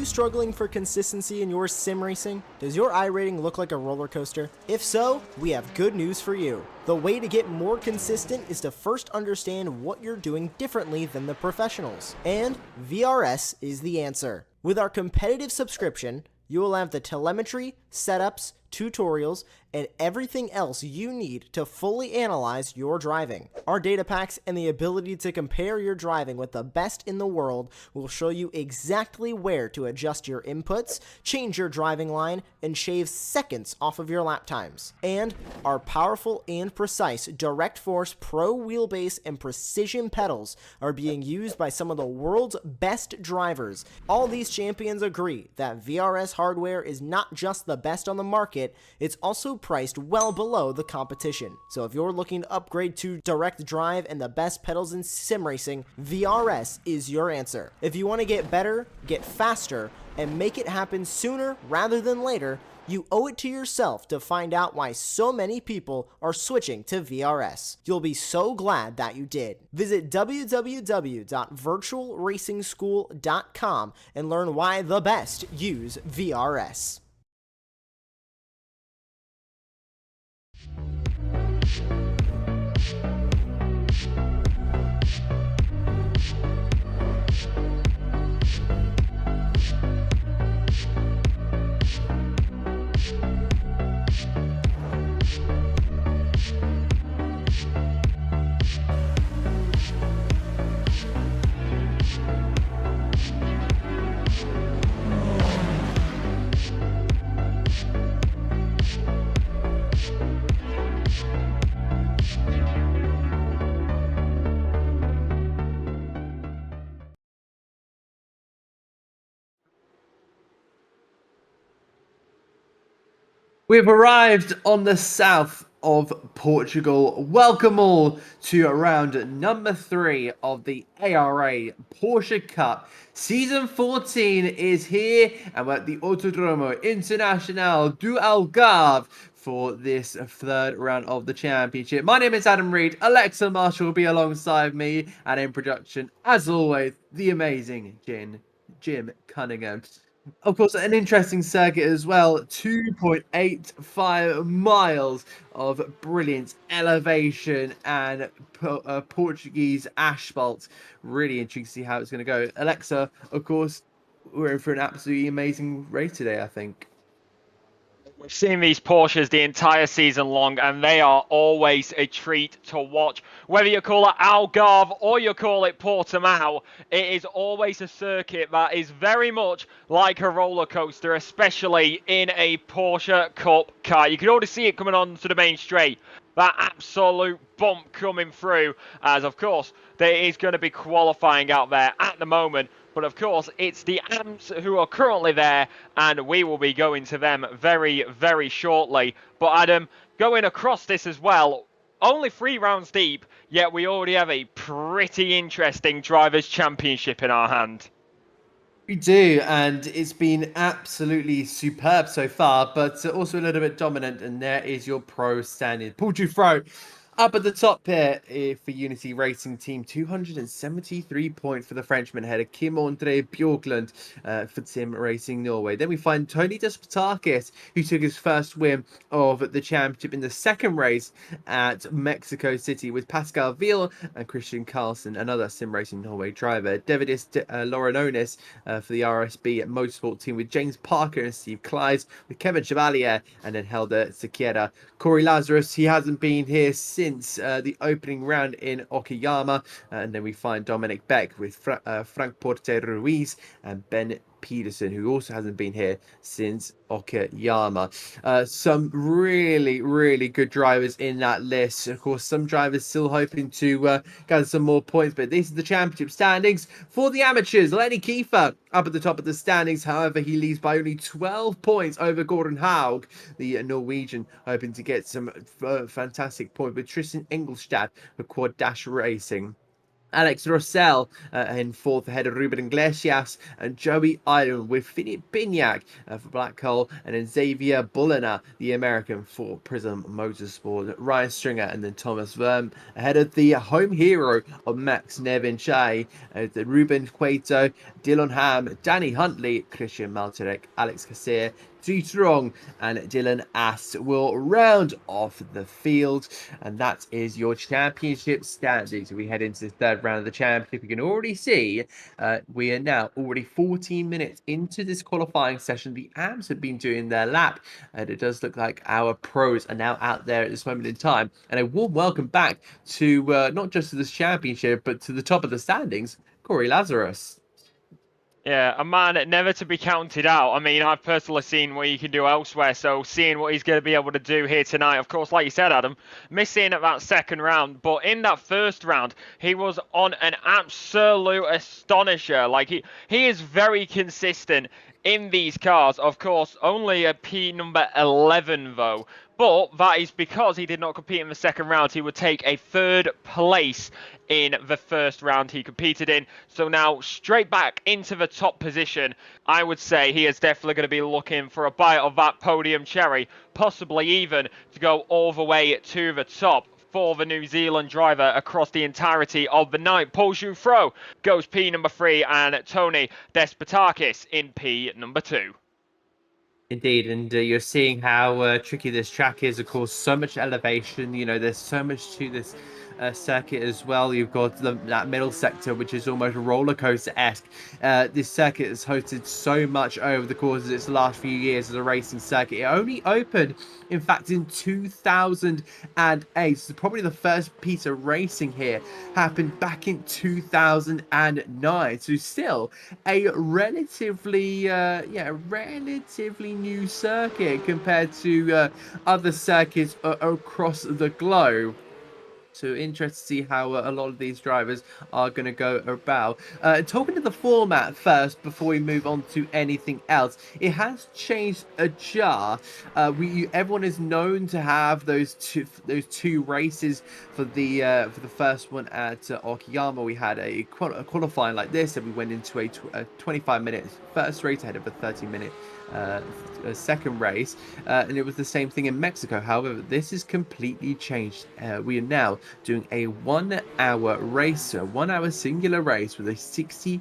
you struggling for consistency in your sim racing? Does your iRating look like a roller coaster? If so, we have good news for you. The way to get more consistent is to first understand what you're doing differently than the professionals. And VRS is the answer. With our competitive subscription, you will have the telemetry, setups, tutorials, and everything else you need to fully analyze your driving. Our data packs and the ability to compare your driving with the best in the world will show you exactly where to adjust your inputs, change your driving line, and shave seconds off of your lap times. And our powerful and precise Direct Force Pro wheelbase and precision pedals are being used by some of the world's best drivers. All these champions agree that VRS hardware is not just the best on the market, it's also priced well below the competition. So if you're looking to upgrade to direct drive and the best pedals in sim racing, VRS is your answer. If you want to get better, get faster, and make it happen sooner rather than later, you owe it to yourself to find out why so many people are switching to VRS. You'll be so glad that you did. Visit www.virtualracingschool.com and learn why the best use VRS. We've arrived on the south of Portugal. Welcome all to round number 3 of the ARA Porsche Cup. Season 14 is here, and we're at the Autodromo Internacional do Algarve for this third round of the championship. My name is Adam Reed. Alexa Marshall will be alongside me, and in production, as always, the amazing Jim Cunningham. Of course, an interesting circuit as well. 2.85 miles of brilliant elevation and Portuguese asphalt. Really intrigued to see how it's going to go. Alexa, of course, we're in for an absolutely amazing race today, I think. We've seen these Porsches the entire season long, and they are always a treat to watch. Whether you call it Algarve or you call it Portimao, it is always a circuit that is very much like a roller coaster, especially in a Porsche Cup car. You can already see it coming on to the main straight. That absolute bump coming through, as of course there is going to be qualifying out there at the moment. But of course, it's the AMPs who are currently there, and we will be going to them very, very shortly. But Adam, going across this as well, only 3 rounds deep, yet we already have a pretty interesting Drivers' Championship in our hand. We do, and it's been absolutely superb so far, but also a little bit dominant, and there is your pro standing. Paul Dufro up at the top here for Unity Racing Team, 273 points for the Frenchman ahead of Kim-André Bjorklund for Team Racing Norway. Then we find Tony Despotakis, who took his first win of the championship in the second race at Mexico City with Pascal Ville and Christian Carlsen, another Sim Racing Norway driver. Davidis Laurenonis for the RSB Motorsport Team with James Parker and Steve Clydes, with Kevin Chevalier and then Helder Sequeira. Corey Lazarus, he hasn't been here since the opening round in Okayama, and then we find Dominic Beck with Frank Porte Ruiz and Ben Peterson, who also hasn't been here since Okayama. Some really, really good drivers in that list. Of course, some drivers still hoping to gather some more points, but this is the championship standings for the amateurs. Lenny Kiefer up at the top of the standings. However, he leads by only 12 points over Gordon Haug, the Norwegian, hoping to get some fantastic points with Tristan Engelstad for Quad Dash Racing. Alex Rossell in fourth ahead of Ruben Iglesias and Joey Iron with Philip Bignac for Blackhole, and then Xavier Bulliner, the American, for Prism Motorsport. Ryan Stringer and then Thomas Verm ahead of the home hero of Max Nevin Shea, Ruben Cueto, Dylan Ham, Danny Huntley, Christian Maltarek, Alex Kassir, Strong and Dylan Ast will round off the field, and that is your championship standings. We head into the third round of the championship. You can already see we are now already 14 minutes into this qualifying session. The AMs have been doing their lap, and it does look like our pros are now out there at this moment in time. And a warm welcome back to not just to this championship, but to the top of the standings, Corey Lazarus. Yeah, a man never to be counted out. I mean, I've personally seen what he can do elsewhere, so seeing what he's going to be able to do here tonight, of course, like you said, Adam, missing at that second round, but in that first round, he was on an absolute astonisher. Like, he is very consistent in these cars. Of course, only a P number 11, though. But that is because he did not compete in the second round. He would take a third place in the first round he competed in. So now straight back into the top position. I would say he is definitely going to be looking for a bite of that podium cherry, possibly even to go all the way to the top for the New Zealand driver across the entirety of the night. Paul Jouffreau goes P number 3 and Tony Despotakis in P number 2. Indeed, and you're seeing how tricky this track is. Of course, so much elevation. You know, there's so much to this circuit as well. You've got that middle sector, which is almost roller coaster-esque. This circuit has hosted so much over the course of its last few years as a racing circuit. It only opened, in fact, in 2008. So probably the first piece of racing here happened back in 2009. So still a relatively, relatively new circuit compared to other circuits across the globe. So interested to see how a lot of these drivers are going to go about. Talking to the format first before we move on to anything else, it has changed a jar. Everyone is known to have those two races for the first one at Okayama. We had a qualifying like this, and we went into a 25-minute first race ahead of a 30-minute second race, and it was the same thing in Mexico. However, this is completely changed. We are now doing a 1 hour race, so 1 hour singular race with a 60%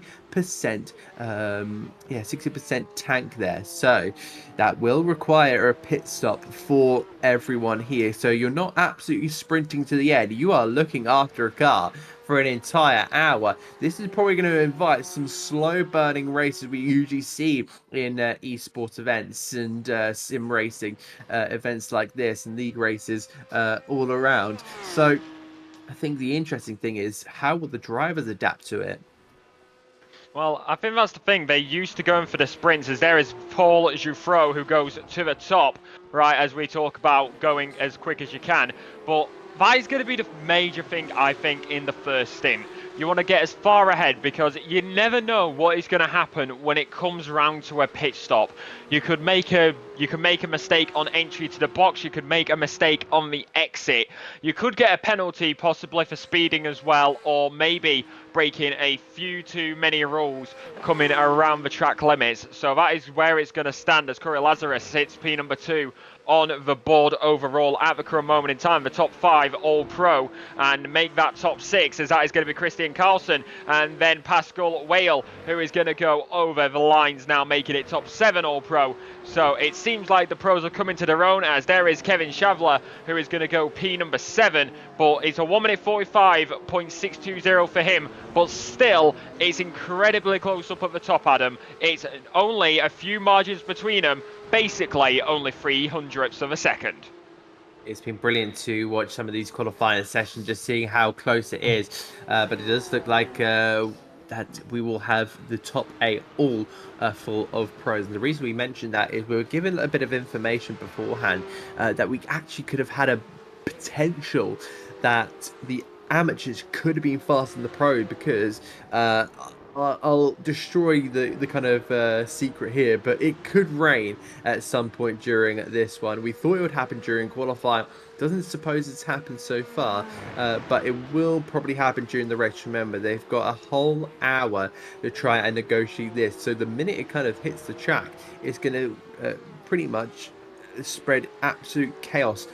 60% tank there, so that will require a pit stop for everyone here. So you're not absolutely sprinting to the end, you are looking after a car for an entire hour. This is probably going to invite some slow burning races we usually see in esports events and sim racing events like this, and league races all around. So I think the interesting thing is, how will the drivers adapt to it? Well, I think that's the thing. They used to go in for the sprints, as there is Paul Jouffreau who goes to the top, right, as we talk about going as quick as you can. But that is going to be the major thing, I think, in the first stint. You want to get as far ahead, because you never know what is going to happen when it comes around to a pit stop. You could make a mistake on entry to the box. You could make a mistake on the exit. You could get a penalty possibly for speeding as well, or maybe breaking a few too many rules coming around the track limits. So that is where it's going to stand as Corey Lazarus hits P number 2 on the board overall at the current moment in time. The top 5 all pro, and make that top 6, as that is going to be Christian Carlson and then Pascal Whale, who is going to go over the lines now, making it top 7 all pro. So it seems like the pros are coming to their own, as there is Kevin Shavler, who is going to go P number 7, but it's a 1 minute 45.620 for him, but still it's incredibly close up at the top, Adam. It's only a few margins between them, basically only 300ths of a second. It's been brilliant to watch some of these qualifying sessions, just seeing how close it is, but it does look like that we will have the top 8 all full of pros. And the reason we mentioned that is we were given a bit of information beforehand that we actually could have had a potential that the amateurs could have been faster than the pro, because I'll destroy the kind of secret here, but it could rain at some point during this one. We thought it would happen during qualifying. Doesn't suppose it's happened so far, but it will probably happen during the race. Remember, they've got a whole hour to try and negotiate this. So the minute it kind of hits the track, it's going to pretty much spread absolute chaos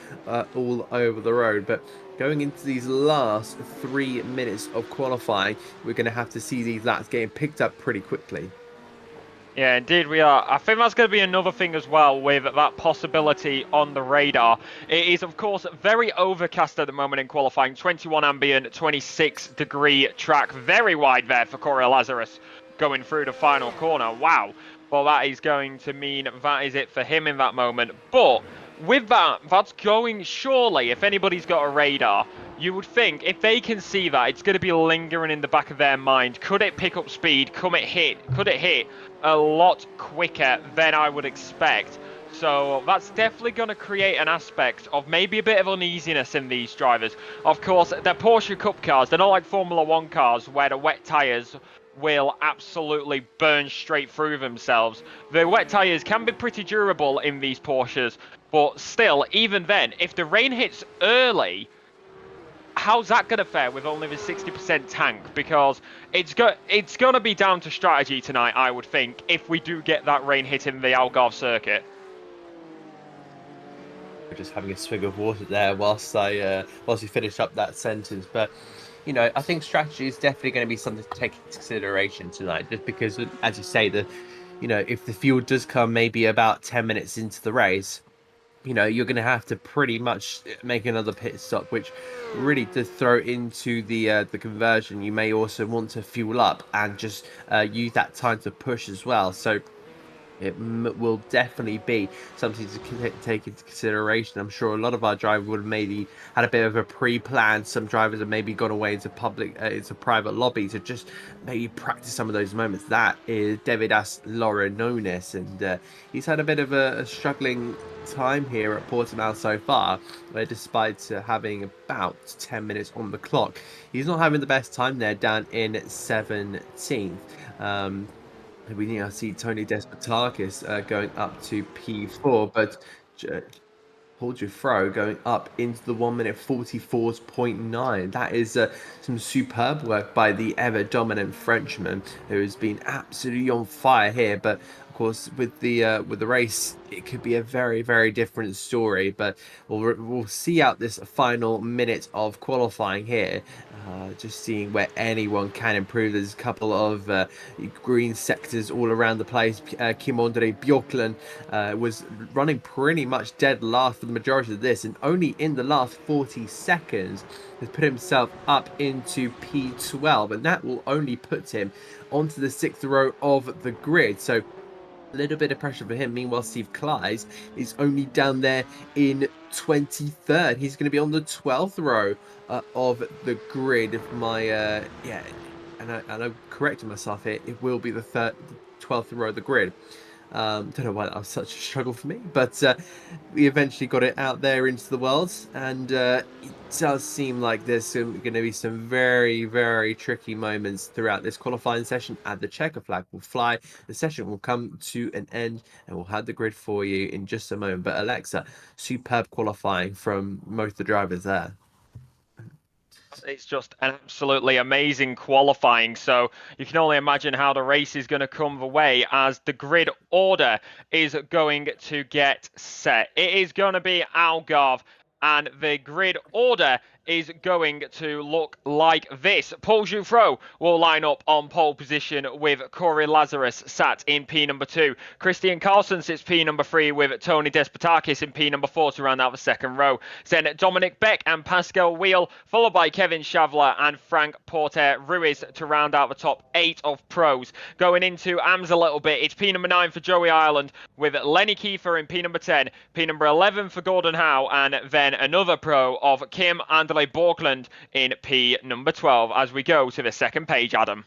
all over the road. But going into these last 3 minutes of qualifying, we're going to have to see these laps getting picked up pretty quickly. Yeah, indeed we are. I think that's going to be another thing as well with that possibility on the radar. It is, of course, very overcast at the moment in qualifying. 21 ambient, 26 degree track. Very wide there for Corey Lazarus going through the final corner. Wow. Well, that is going to mean that is it for him in that moment. But with that, that's going, surely, if anybody's got a radar, you would think if they can see that, it's going to be lingering in the back of their mind. Could it pick up speed? Could it hit a lot quicker than I would expect? So that's definitely going to create an aspect of maybe a bit of uneasiness in these drivers. Of course, they're Porsche Cup cars. They're not like Formula 1 cars where the wet tyres will absolutely burn straight through themselves. The wet tyres can be pretty durable in these Porsches, but still, even then, if the rain hits early, how's that going to fare with only the 60% tank? Because it's going to be down to strategy tonight, I would think, if we do get that rain hitting the Algarve circuit. We're just having a swig of water there whilst we finish up that sentence. But you know, I think strategy is definitely going to be something to take into consideration tonight, just because, as you say, if the fuel does come maybe about 10 minutes into the race, you're going to have to pretty much make another pit stop, which really to throw into the conversion. You may also want to fuel up and just use that time to push as well. So it will definitely be something to take into consideration. I'm sure a lot of our drivers would have maybe had a bit of a pre-plan. Some drivers have maybe gone away into private lobby to just maybe practice some of those moments. That is Davidas Laureanonis, and he's had a bit of a struggling time here at Portimao so far, despite having about 10 minutes on the clock. He's not having the best time there down in 17th. We now see Tony Despotakis going up to P4, but Paul Giuffreau going up into the 1 minute 44.9. That is some superb work by the ever dominant Frenchman, who has been absolutely on fire here. But of course, with the race, it could be a very, very different story. But we'll see out this final minute of qualifying here. Just seeing where anyone can improve. There's a couple of green sectors all around the place. Kim-Andre Bjorklund was running pretty much dead last for the majority of this, and only in the last 40 seconds has put himself up into P12, and that will only put him onto the 6th row of the grid. So a little bit of pressure for him. Meanwhile, Steve Kleiss is only down there in 23rd. He's going to be on the 12th row of the grid. If my and I'm correcting myself here, it will be the 12th row of the grid. Don't know why that was such a struggle for me, but we eventually got it out there into the world, and it does seem like there's going to be some very, very tricky moments throughout this qualifying session, and the checker flag will fly. The session will come to an end, and we'll have the grid for you in just a moment. But Alexa, superb qualifying from most of the drivers there. It's just an absolutely amazing qualifying, so you can only imagine how the race is going to come the way as the grid order is going to get set. It is going to be Algarve, and the grid order is going to look like this. Paul Giuffreau will line up on pole position with Corey Lazarus sat in P number 2. Christian Carlson sits P number 3 with Tony Despotakis in P number 4 to round out the second row. Then Dominic Beck and Pascal Wheel, followed by Kevin Shavler and Frank Porter Ruiz to round out the top 8 of pros. Going into AMS a little bit, it's P number 9 for Joey Ireland with Lenny Kiefer in P number 10, P number 11 for Gordon Howe, and then another pro of Kim-Andre Borkland in P number 12 as we go to the second page, Adam.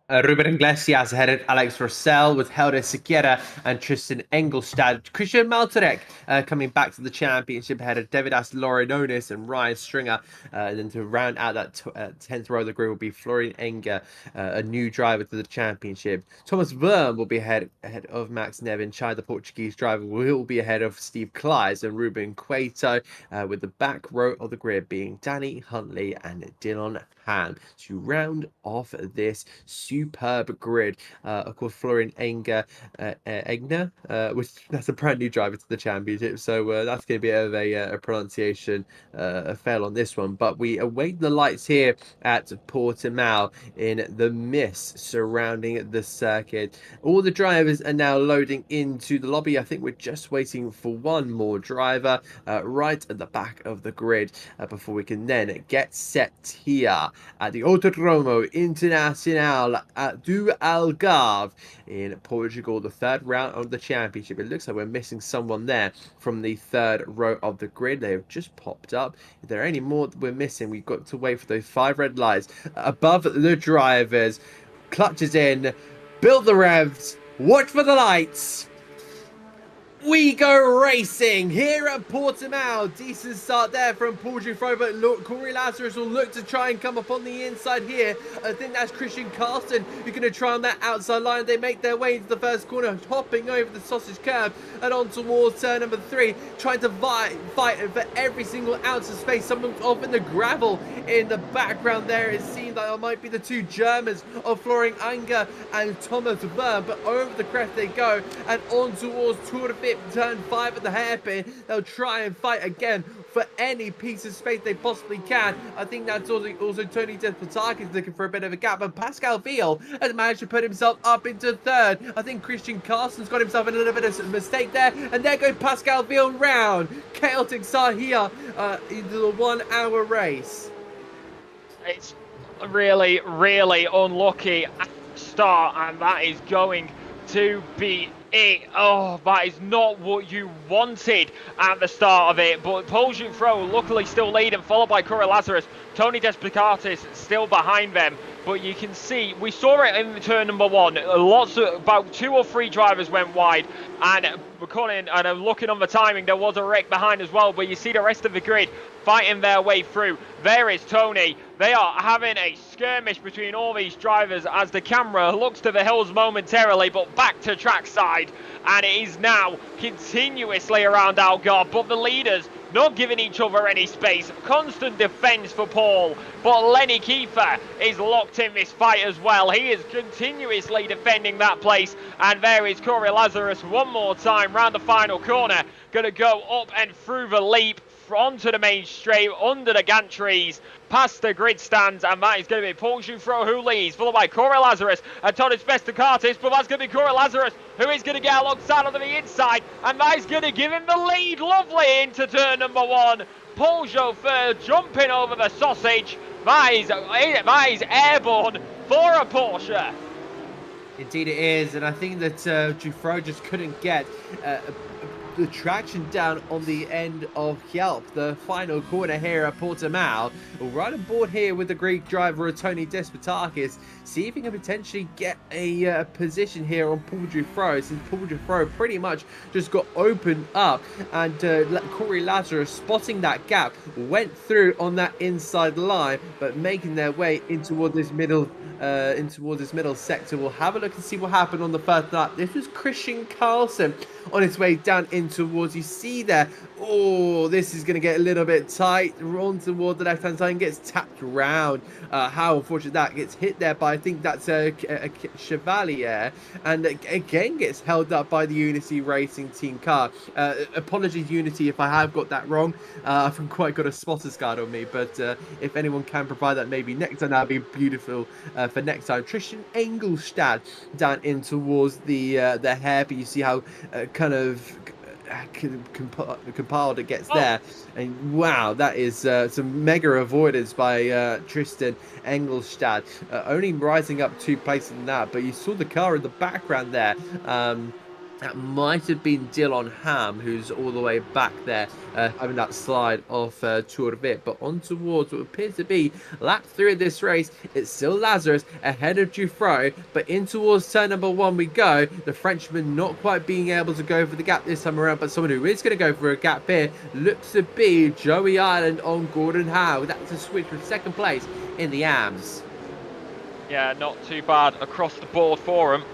Ruben Iglesias headed Alex Rossell with Helder Sequeira and Tristan Engelstad. Christian Maltarek coming back to the championship headed Davidas Lorinonis and Ryan Stringer. And then to round out that 10th row of the group will be Florian Enger, a new driver to the championship. Thomas Verm will be ahead of Max Nevin. Chai, the Portuguese driver, will be ahead of Steve Kleiss and Ruben Cueto, with the back row of the grid being Danny Huntley and Dylan Han to round off this superb grid. Of course, Florian Egner, which that's a brand new driver to the championship, so that's going to be a bit of a pronunciation fail on this one. But we await the lights here at Portimao in the mist surrounding the circuit. All the drivers are now loading into the lobby. I think we're just waiting for one more driver right at the back of the grid before we can then get set here at the Autodromo Internacional do Algarve in Portugal, the third round of the championship. It looks like we're missing someone there from the third row of the grid. They have just popped up. If there are any more that we're missing, we've got to wait for those 5 red lights above the drivers. Clutches in, build the revs, watch for the lights. We go racing here at Portimao. Decent start there from Paul Giuffre, but look, Corey Lazarus will look to try and come up on the inside here. I think that's Christian Carlson who's going to try on that outside line. They make their way into the first corner, hopping over the sausage curb and on towards turn number 3, trying to fight for every single ounce of space. Someone's off in the gravel in the background there. It seems like it might be the 2 Germans of Florian Anger and Thomas Verm, but over the crest they go and on towards Tour de Fit turn 5 at the hairpin. They'll try and fight again for any piece of space they possibly can. I think that's also Tony Despotakis looking for a bit of a gap, and Pascal Viel has managed to put himself up into 3rd. I think Christian Carlson's got himself in a little bit of a mistake there, and there goes Pascal Viel round. Chaotic start here into the 1 hour race. It's really, really unlucky start, and that is going to be it. Oh, that is not what you wanted at the start of it. But Paul Giuffre luckily still leading, followed by Corey Lazarus. Tony Despotakis still behind them. But you can see, we saw it in turn number 1. About 2 or 3 drivers went wide. And I'm looking on the timing, there was a wreck behind as well. But you see the rest of the grid fighting their way through. There is Tony. They are having a skirmish between all these drivers as the camera looks to the hills momentarily, but back to trackside. And it is now continuously around Algarve, but the leaders not giving each other any space. Constant defence for Paul, but Lenny Kiefer is locked in this fight as well. He is continuously defending that place, and there is Corey Lazarus one more time round the final corner, going to go up and through the leap, onto the main straight, under the gantries, past the grid stands, and that is going to be Paul Giuffre who leads, followed by Corey Lazarus and Tonis Vestakartis, but that's going to be Corey Lazarus who is going to get alongside on the inside, and that is going to give him the lead. Lovely into turn number 1. Paul Giuffre jumping over the sausage. That is airborne for a Porsche. Indeed it is, and I think that Giuffre just couldn't get the traction down on the end of Hjälp, the final corner here at Portimao. Right on board here with the Greek driver Tony Despotakis, see if he can potentially get a position here on Paul Giuffre, since Paul Giuffre pretty much just got opened up, and Corey Lazarus, spotting that gap, went through on that inside line, but making their way in towards this middle sector. We'll have a look and see what happened on the first lap. This was Christian Carlson on his way down in towards, you see there, oh, this is going to get a little bit tight, on toward the left hand side and gets tapped around. How unfortunate that gets hit there by, I think that's a Chevalier, and again gets held up by the Unity Racing team car. Apologies Unity if I have got that wrong. I haven't quite got a spotter's guard on me, but if anyone can provide that maybe next time, that'd be beautiful for next time. Tristan Engelstad down in towards the hairpin. You see how kind of compiled it gets there, and wow, that is some mega avoidance by Tristan Engelstad, only rising up 2 places in that. But you saw the car in the background there, That might have been Dylan Ham, who's all the way back there, having that slide off Tour of it. But on towards what appears to be lap 3 of this race, it's still Lazarus ahead of Dufresne. But in towards turn number 1 we go. The Frenchman not quite being able to go for the gap this time around, but someone who is going to go for a gap here looks to be Joey Ireland on Gordon Howe. That's a switch from 2nd place in the AMS. Yeah, not too bad across the board for them.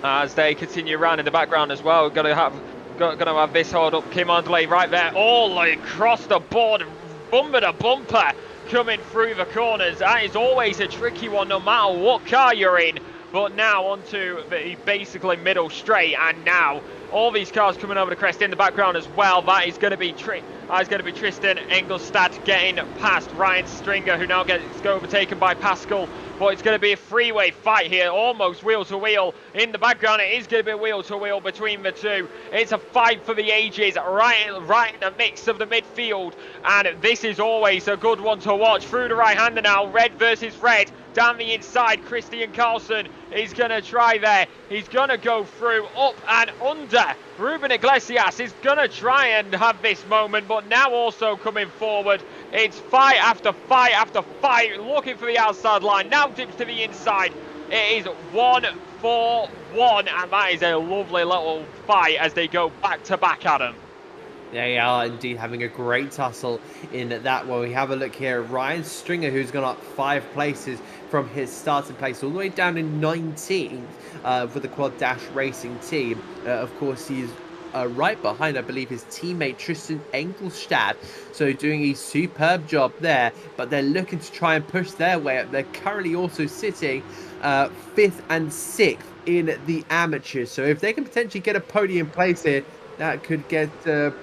As they continue around in the background as well. Going to have this hold up. Kim Underlay right there, all across the board, bumper to bumper, coming through the corners. That is always a tricky one, no matter what car you're in. But now onto the basically middle straight, and now all these cars coming over the crest in the background as well. That is going to be Tristan Engelstad getting past Ryan Stringer, who now gets overtaken by Pascal. But it's going to be a three-way fight here, almost wheel-to-wheel. In the background, it is going to be wheel-to-wheel between the two. It's a fight for the ages, right in the mix of the midfield. And this is always a good one to watch. Through the right-hander now, red versus red. Down the inside, Christian Carlson is going to try there. He's going to go through, up and under. Ruben Iglesias is going to try and have this moment, but now also coming forward. It's fight after fight after fight, looking for the outside line. Now dips to the inside. It is 1-4-1, and that is a lovely little fight as they go back to back, Adam. They are indeed having a great tussle in that one. We have a look here at Ryan Stringer, who's gone up 5 places from his starting place all the way down in 19th for the Quad Dash Racing team. Of course, he's right behind, I believe, his teammate Tristan Engelstad. So doing a superb job there, but they're looking to try and push their way up. They're currently also sitting 5th and 6th in the amateurs. So if they can potentially get a podium place here, that could get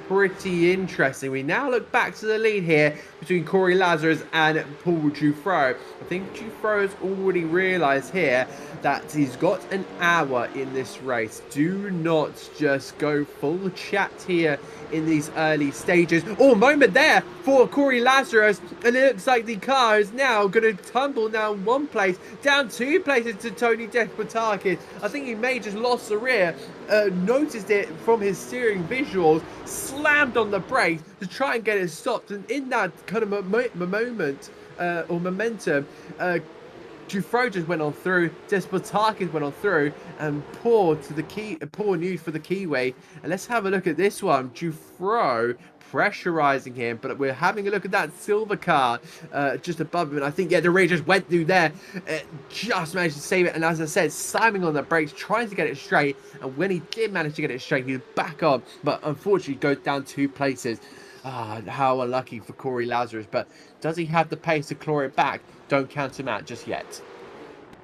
pretty interesting. We now look back to the lead here between Corey Lazarus and Paul Dufresne. I think Dufresne has already realised here that he's got an hour in this race. Do not just go full chat here in these early stages. Oh, moment there for Corey Lazarus, and it looks like the car is now going to tumble down 1 place, down 2 places to Tony Despotakis. I think he may have just lost the rear, noticed it from his steering visuals, slammed on the brakes to try and get it stopped, and in that kind of moment or momentum, Dufresne just went on through, Despotakis went on through, and poor news for the Kiwi. And let's have a look at this one. Dufresne pressurizing him, but we're having a look at that silver car just above him, and I think, yeah, the race just went through there, just managed to save it, and as I said, slamming on the brakes, trying to get it straight, and when he did manage to get it straight, he was back on, but unfortunately goes down 2 places. How unlucky for Corey Lazarus, but does he have the pace to claw it back? Don't count him out just yet.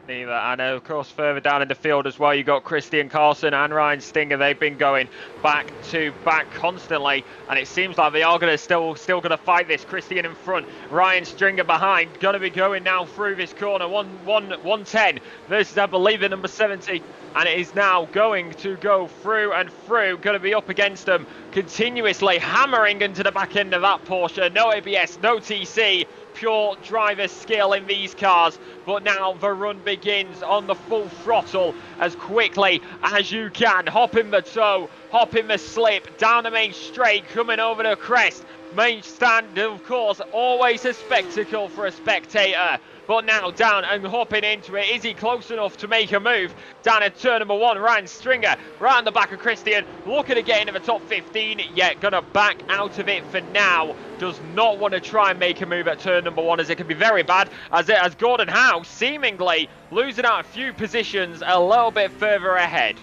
Neither. And of course, further down in the field as well, you got Christian Carlson and Ryan Stinger. They've been going back to back constantly, and it seems like they are going to still going to fight this. Christian in front, Ryan Stringer behind. Going to be going now through this corner. 110 versus, I believe, the number 70, and it is now going to go through and through. Going to be up against them continuously, hammering into the back end of that Porsche. No ABS, no TC. Pure driver skill in these cars, but now the run begins on the full throttle as quickly as you can. Hop in the toe, hop in the slip, down the main straight, coming over the crest. Main stand, of course, always a spectacle for a spectator. But now down and hopping into it. Is he close enough to make a move? Down at turn number 1, Ryan Stringer, right on the back of Christian, looking to get into the top 15, yet gonna back out of it for now. Does not want to try and make a move at turn number 1, as it could be very bad, as Gordon Howe seemingly losing out a few positions a little bit further ahead.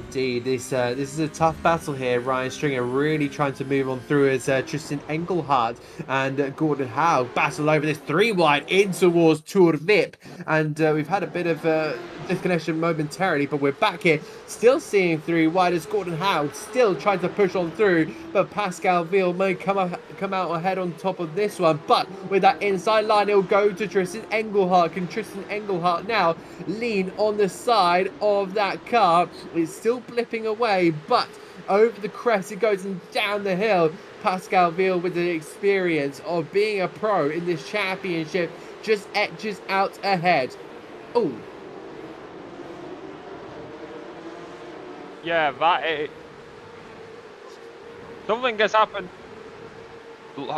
Indeed, this is a tough battle here. Ryan Stringer really trying to move on through as Tristan Engelhardt and Gordon Howe battle over this 3 wide in towards Tour Vip, and we've had a bit of disconnection momentarily, but we're back here, still seeing 3 wide as Gordon Howe still trying to push on through, but Pascal Ville may come out ahead on top of this one, but with that inside line, it'll go to Tristan Engelhardt. Can Tristan Engelhardt now lean on the side of that car? It's still blipping away, but over the crest it goes and down the hill. Pascal Ville, with the experience of being a pro in this championship, just edges out ahead. Oh, Yeah, something has happened.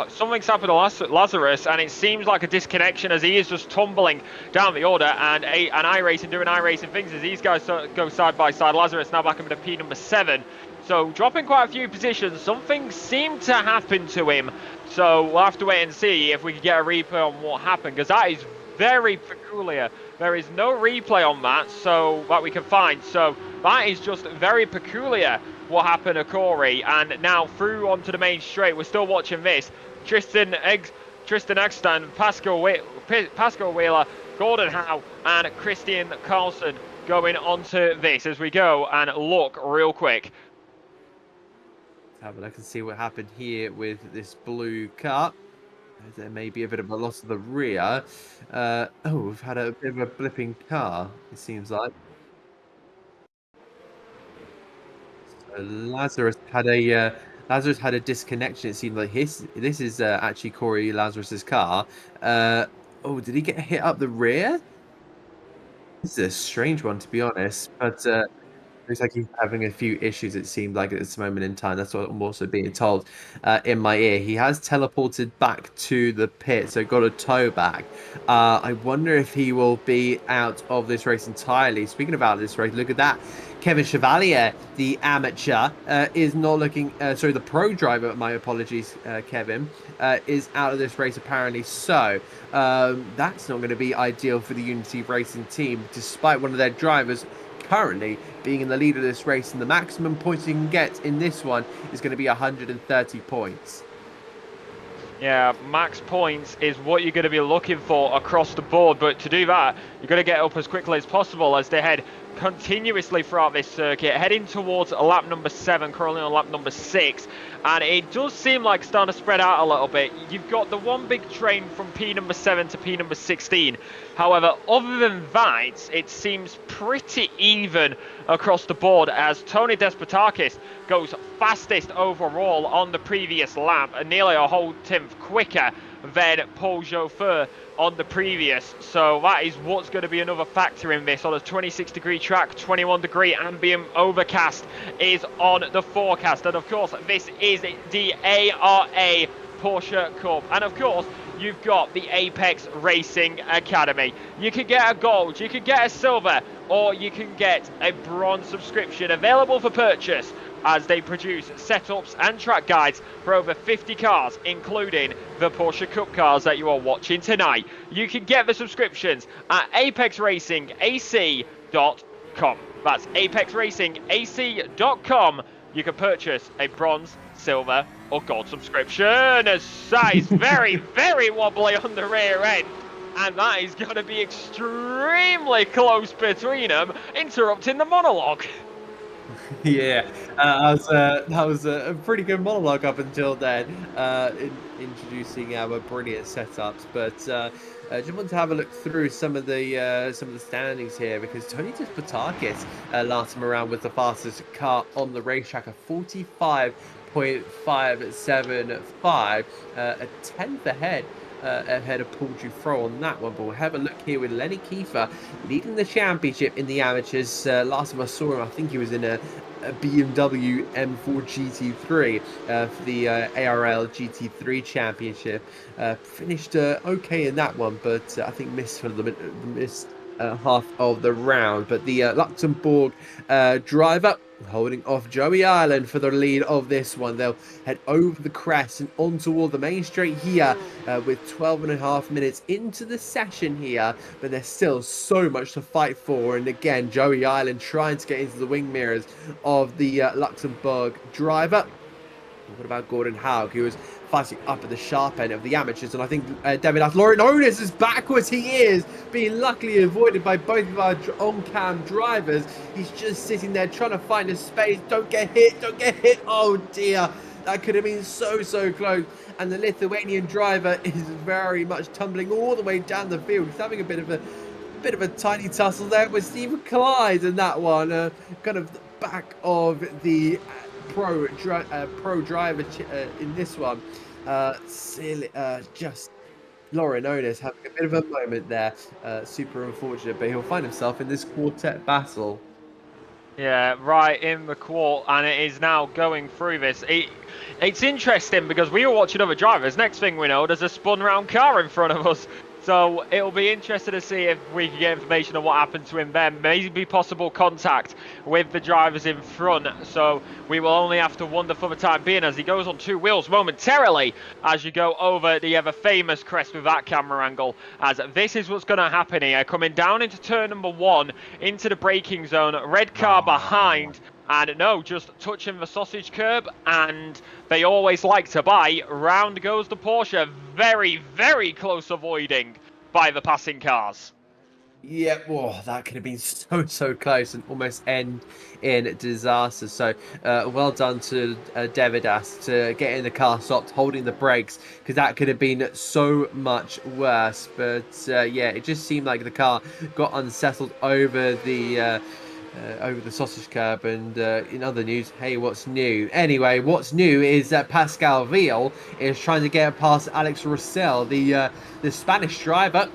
Something's happened to Lazarus, and it seems like a disconnection as he is just tumbling down the order. And iRacing doing iRacing things as these guys go side by side. Lazarus now back up into P number 7. So dropping quite a few positions. Something seemed to happen to him. So we'll have to wait and see if we can get a replay on what happened, because that is very peculiar. There is no replay on that, so that we can find. So that is just very peculiar what happened to Corey. And now through onto the main straight, we're still watching this. Tristan Egston, Pascal Wheeler, Gordon Howe, and Christian Carlson going onto this as we go and look real quick. But I can see what happened here with this blue car. There may be a bit of a loss of the rear. Oh, we've had a bit of a blipping car, it seems like. So Lazarus had a disconnection. It seemed like this is actually Corey Lazarus's car. Oh, did he get hit up the rear? This is a strange one, to be honest, but looks like he's having a few issues, it seemed like, at this moment in time. That's what I'm also being told in my ear. He has teleported back to the pit, so got a tow back. I wonder if he will be out of this race entirely. Speaking about this race, look at that. Kevin Chevalier, the amateur, is not looking... sorry, the pro driver, my apologies, Kevin, is out of this race apparently. So that's not going to be ideal for the Unity Racing team, despite one of their drivers currently being in the lead of this race, and the maximum points you can get in this one is going to be 130 points. Yeah, max points is what you're going to be looking for across the board, but to do that, you've got to get up as quickly as possible as they head continuously throughout this circuit, heading towards lap number 7, currently on lap number 6, and it does seem like starting to spread out a little bit. You've got the one big train from P number 7 to P number 16. However, other than that, it seems pretty even across the board as Tony Despotakis goes fastest overall on the previous lap, and nearly a whole tenth quicker than Paul Chauffeur on the previous. So that is what's going to be another factor in this. On a 26-degree track, 21-degree ambient overcast is on the forecast. And of course, this is the ARA Porsche Cup. And of course, you've got the Apex Racing Academy. You can get a gold, you can get a silver, or you can get a bronze subscription available for purchase, as they produce setups and track guides for over 50 cars, including the Porsche Cup cars that you are watching tonight. You can get the subscriptions at apexracingac.com. That's apexracingac.com. You can purchase a bronze, silver, or gold subscription. As that is very, very wobbly on the rear end. And that is going to be extremely close between them, interrupting the monologue. Yeah, that was a pretty good monologue up until then, introducing our brilliant setups. But just want to have a look through some of the standings here, because Tony Despotakis last time around was the fastest car on the racetrack, a 45.575, a tenth ahead of Paul Dufro on that one. But we'll have a look here with Lenny Kiefer leading the championship in the amateurs. Last time I saw him, I think he was in a BMW M4 GT3 for the ARL GT3 championship. Finished okay in that one, but I think missed for the half of the round. But the Luxembourg driver holding off Joey Ireland for the lead of this one. They'll head over the crest and on toward the main straight here with 12.5 minutes into the session here, but there's still so much to fight for. And again, Joey Ireland trying to get into the wing mirrors of the Luxembourg driver. What about Gordon Haug, who was fighting up at the sharp end of the amateurs? And I think David Lauren Onis is backwards. He is being luckily avoided by both of our on-cam drivers. He's just sitting there trying to find a space. Don't get hit, don't get hit. Oh dear, that could have been so close. And the Lithuanian driver is very much tumbling all the way down the field. He's having a bit of a tiny tussle there with Stephen Clyde in that one, kind of the back of the pro driver in this one. Just Lauren Onis having a bit of a moment there. Super unfortunate, but he'll find himself in this quartet battle. Yeah, right in the quart, and it is now going through this. It's interesting because we were watching other drivers. Next thing we know, there's a spun round car in front of us. So it'll be interesting to see if we can get information on what happened to him then. Maybe possible contact with the drivers in front. So we will only have to wonder for the time being as he goes on two wheels momentarily as you go over the ever famous crest with that camera angle. As this is what's going to happen here. Coming down into turn number 1, into the braking zone. Red car behind. And no, just touching the sausage curb, and they always like to buy. Round goes the Porsche, very, very close avoiding by the passing cars. Yeah, whoa, that could have been so close and almost end in disaster. So well done to Devidas to getting the car stopped, holding the brakes, because that could have been so much worse. But yeah, it just seemed like the car got unsettled over the sausage curb. And in other news, hey, what's new? Anyway, what's new is that Pascal Vial is trying to get past Alex Rossell, the Spanish driver.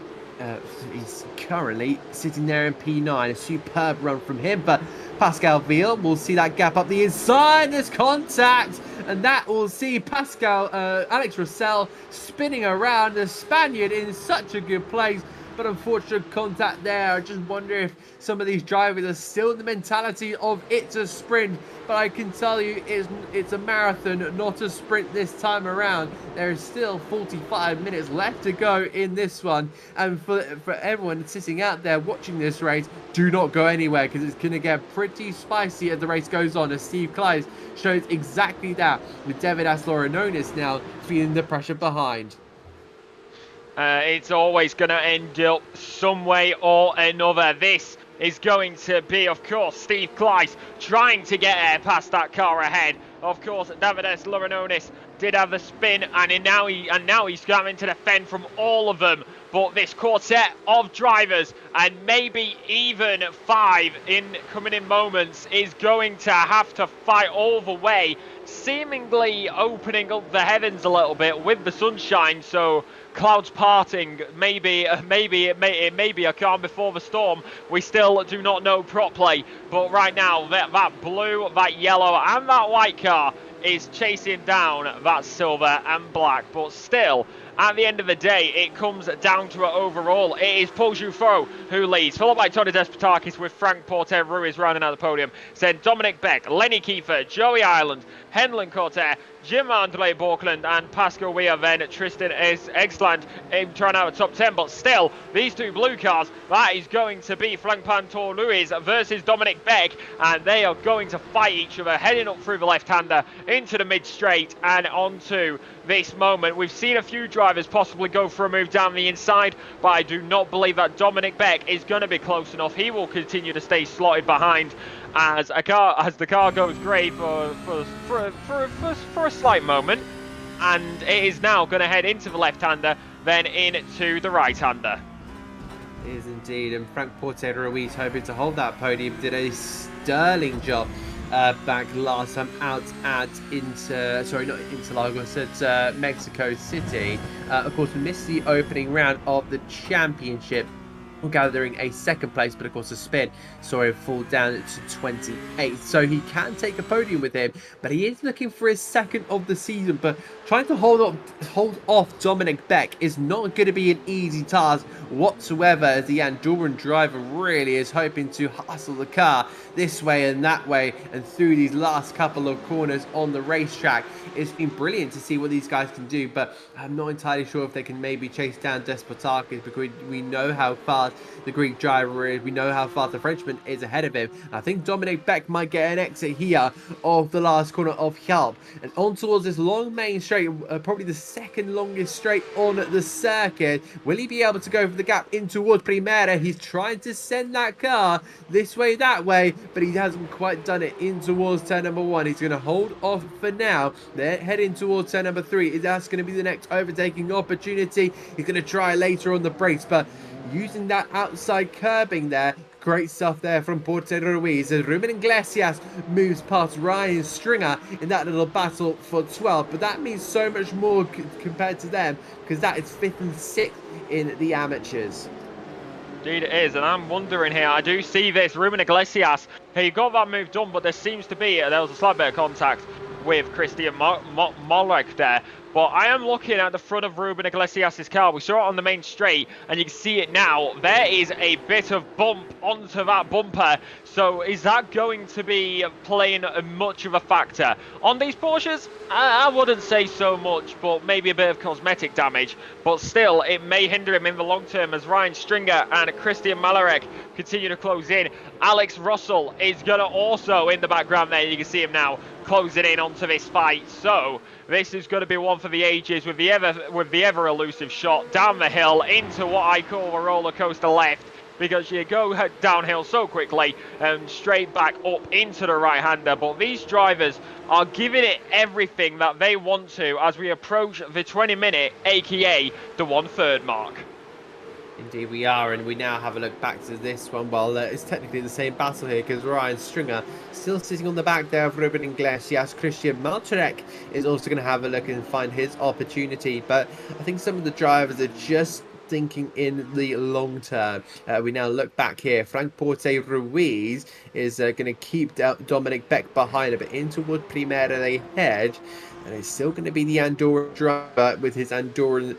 He's currently sitting there in P9. A superb run from him, but Pascal Vial will see that gap up the inside. There's contact, and that will see Alex Rossell spinning around. The Spaniard in such a good place, but unfortunate contact there. I just wonder if some of these drivers are still in the mentality of it's a sprint, but I can tell you it's a marathon, not a sprint this time around. There is still 45 minutes left to go in this one, and for everyone sitting out there watching this race, do not go anywhere, because it's going to get pretty spicy as the race goes on, as Steve Kleiss shows exactly that, with David Asloranonis now feeling the pressure behind. It's always going to end up some way or another. This is going to be, of course, Steve Kleiss trying to get past that car ahead. Of course, Davidas Loranonis did have the spin, and now he's having to defend from all of them. But this quartet of drivers, and maybe even 5 in coming in moments, is going to have to fight all the way, seemingly opening up the heavens a little bit with the sunshine. So clouds parting, maybe it may be a calm before the storm. We still do not know properly, but right now that blue, that yellow and that white car is chasing down that silver and black. But still, at the end of the day, it comes down to it overall. It is Paul Jouffreau who leads, followed by Tony Despotakis, with Frank Porter-Ruiz rounding out the podium. Then Dominic Beck, Lenny Kiefer, Joey Ireland, Henlon Corter, Jim André Borkland and Pascal Weir, then Tristan Egsland trying out a top 10. But still, these two blue cars, that is going to be Frank Pantor-Ruiz versus Dominic Beck, and they are going to fight each other, heading up through the left-hander into the mid-straight and onto this moment. We've seen a few drivers possibly go for a move down the inside, but I do not believe that Dominic Beck is going to be close enough. He will continue to stay slotted behind as the car goes grey for a slight moment, and it is now going to head into the left-hander, then into the right-hander. It is indeed, and Frank Porter-Ruiz hoping to hold that podium. Did a sterling job back last time out at Interlagos, at Mexico City. Of course, we missed the opening round of the championship, gathering a second place, but of course a spin saw him fall down to 28th, so he can take a podium with him, but he is looking for his second of the season. But trying to hold off Dominic Beck is not going to be an easy task whatsoever, as the Andorran driver really is hoping to hustle the car this way and that way and through these last couple of corners on the racetrack. It's been brilliant to see what these guys can do, but I'm not entirely sure if they can maybe chase down Despotakis, because we know how fast the Greek driver is, we know how fast the Frenchman is ahead of him. I think Dominic Beck might get an exit here of the last corner of Hjälp and on towards this long main straight, probably the second longest straight on the circuit. Will he be able to go for the gap in towards Primera? He's trying to send that car this way, that way, but he hasn't quite done it in towards turn number 1. He's going to hold off for now. They're heading towards turn number 3. That's going to be the next overtaking opportunity. He's going to try later on the brakes, but using that outside curbing there, great stuff there from Porter-Ruiz as Ruben Iglesias moves past Ryan Stringer in that little battle for 12th, but that means so much more compared to them, because that is 5th and 6th in the amateurs. Indeed it is, and I'm wondering here, I do see this, Ruben Iglesias, he got that move done, but there seems to be, there was a slight bit of contact with Christian Molek there. But I am looking at the front of Ruben Iglesias' car. We saw it on the main straight, and you can see it now. There is a bit of bump onto that bumper. So is that going to be playing much of a factor? On these Porsches, I wouldn't say so much, but maybe a bit of cosmetic damage. But still, it may hinder him in the long term as Ryan Stringer and Christian Malarek continue to close in. Alex Russell is going to also, in the background there, you can see him now, closing in onto this fight. So this is going to be one for the ages with the ever elusive shot down the hill into what I call a roller coaster left, because you go downhill so quickly and straight back up into the right-hander. But these drivers are giving it everything that they want to as we approach the 20-minute, aka the 1/3 mark. Indeed we are, and we now have a look back to this one. Well, it's technically the same battle here because Ryan Stringer still sitting on the back there of Ruben Iglesias. Christian Malczarek is also going to have a look and find his opportunity, but I think some of the drivers are just thinking in the long term. We now look back here. Frank Porte Ruiz is going to keep Dominic Beck behind, but in towards Primera they head, and it's still going to be the Andorran driver with his Andorran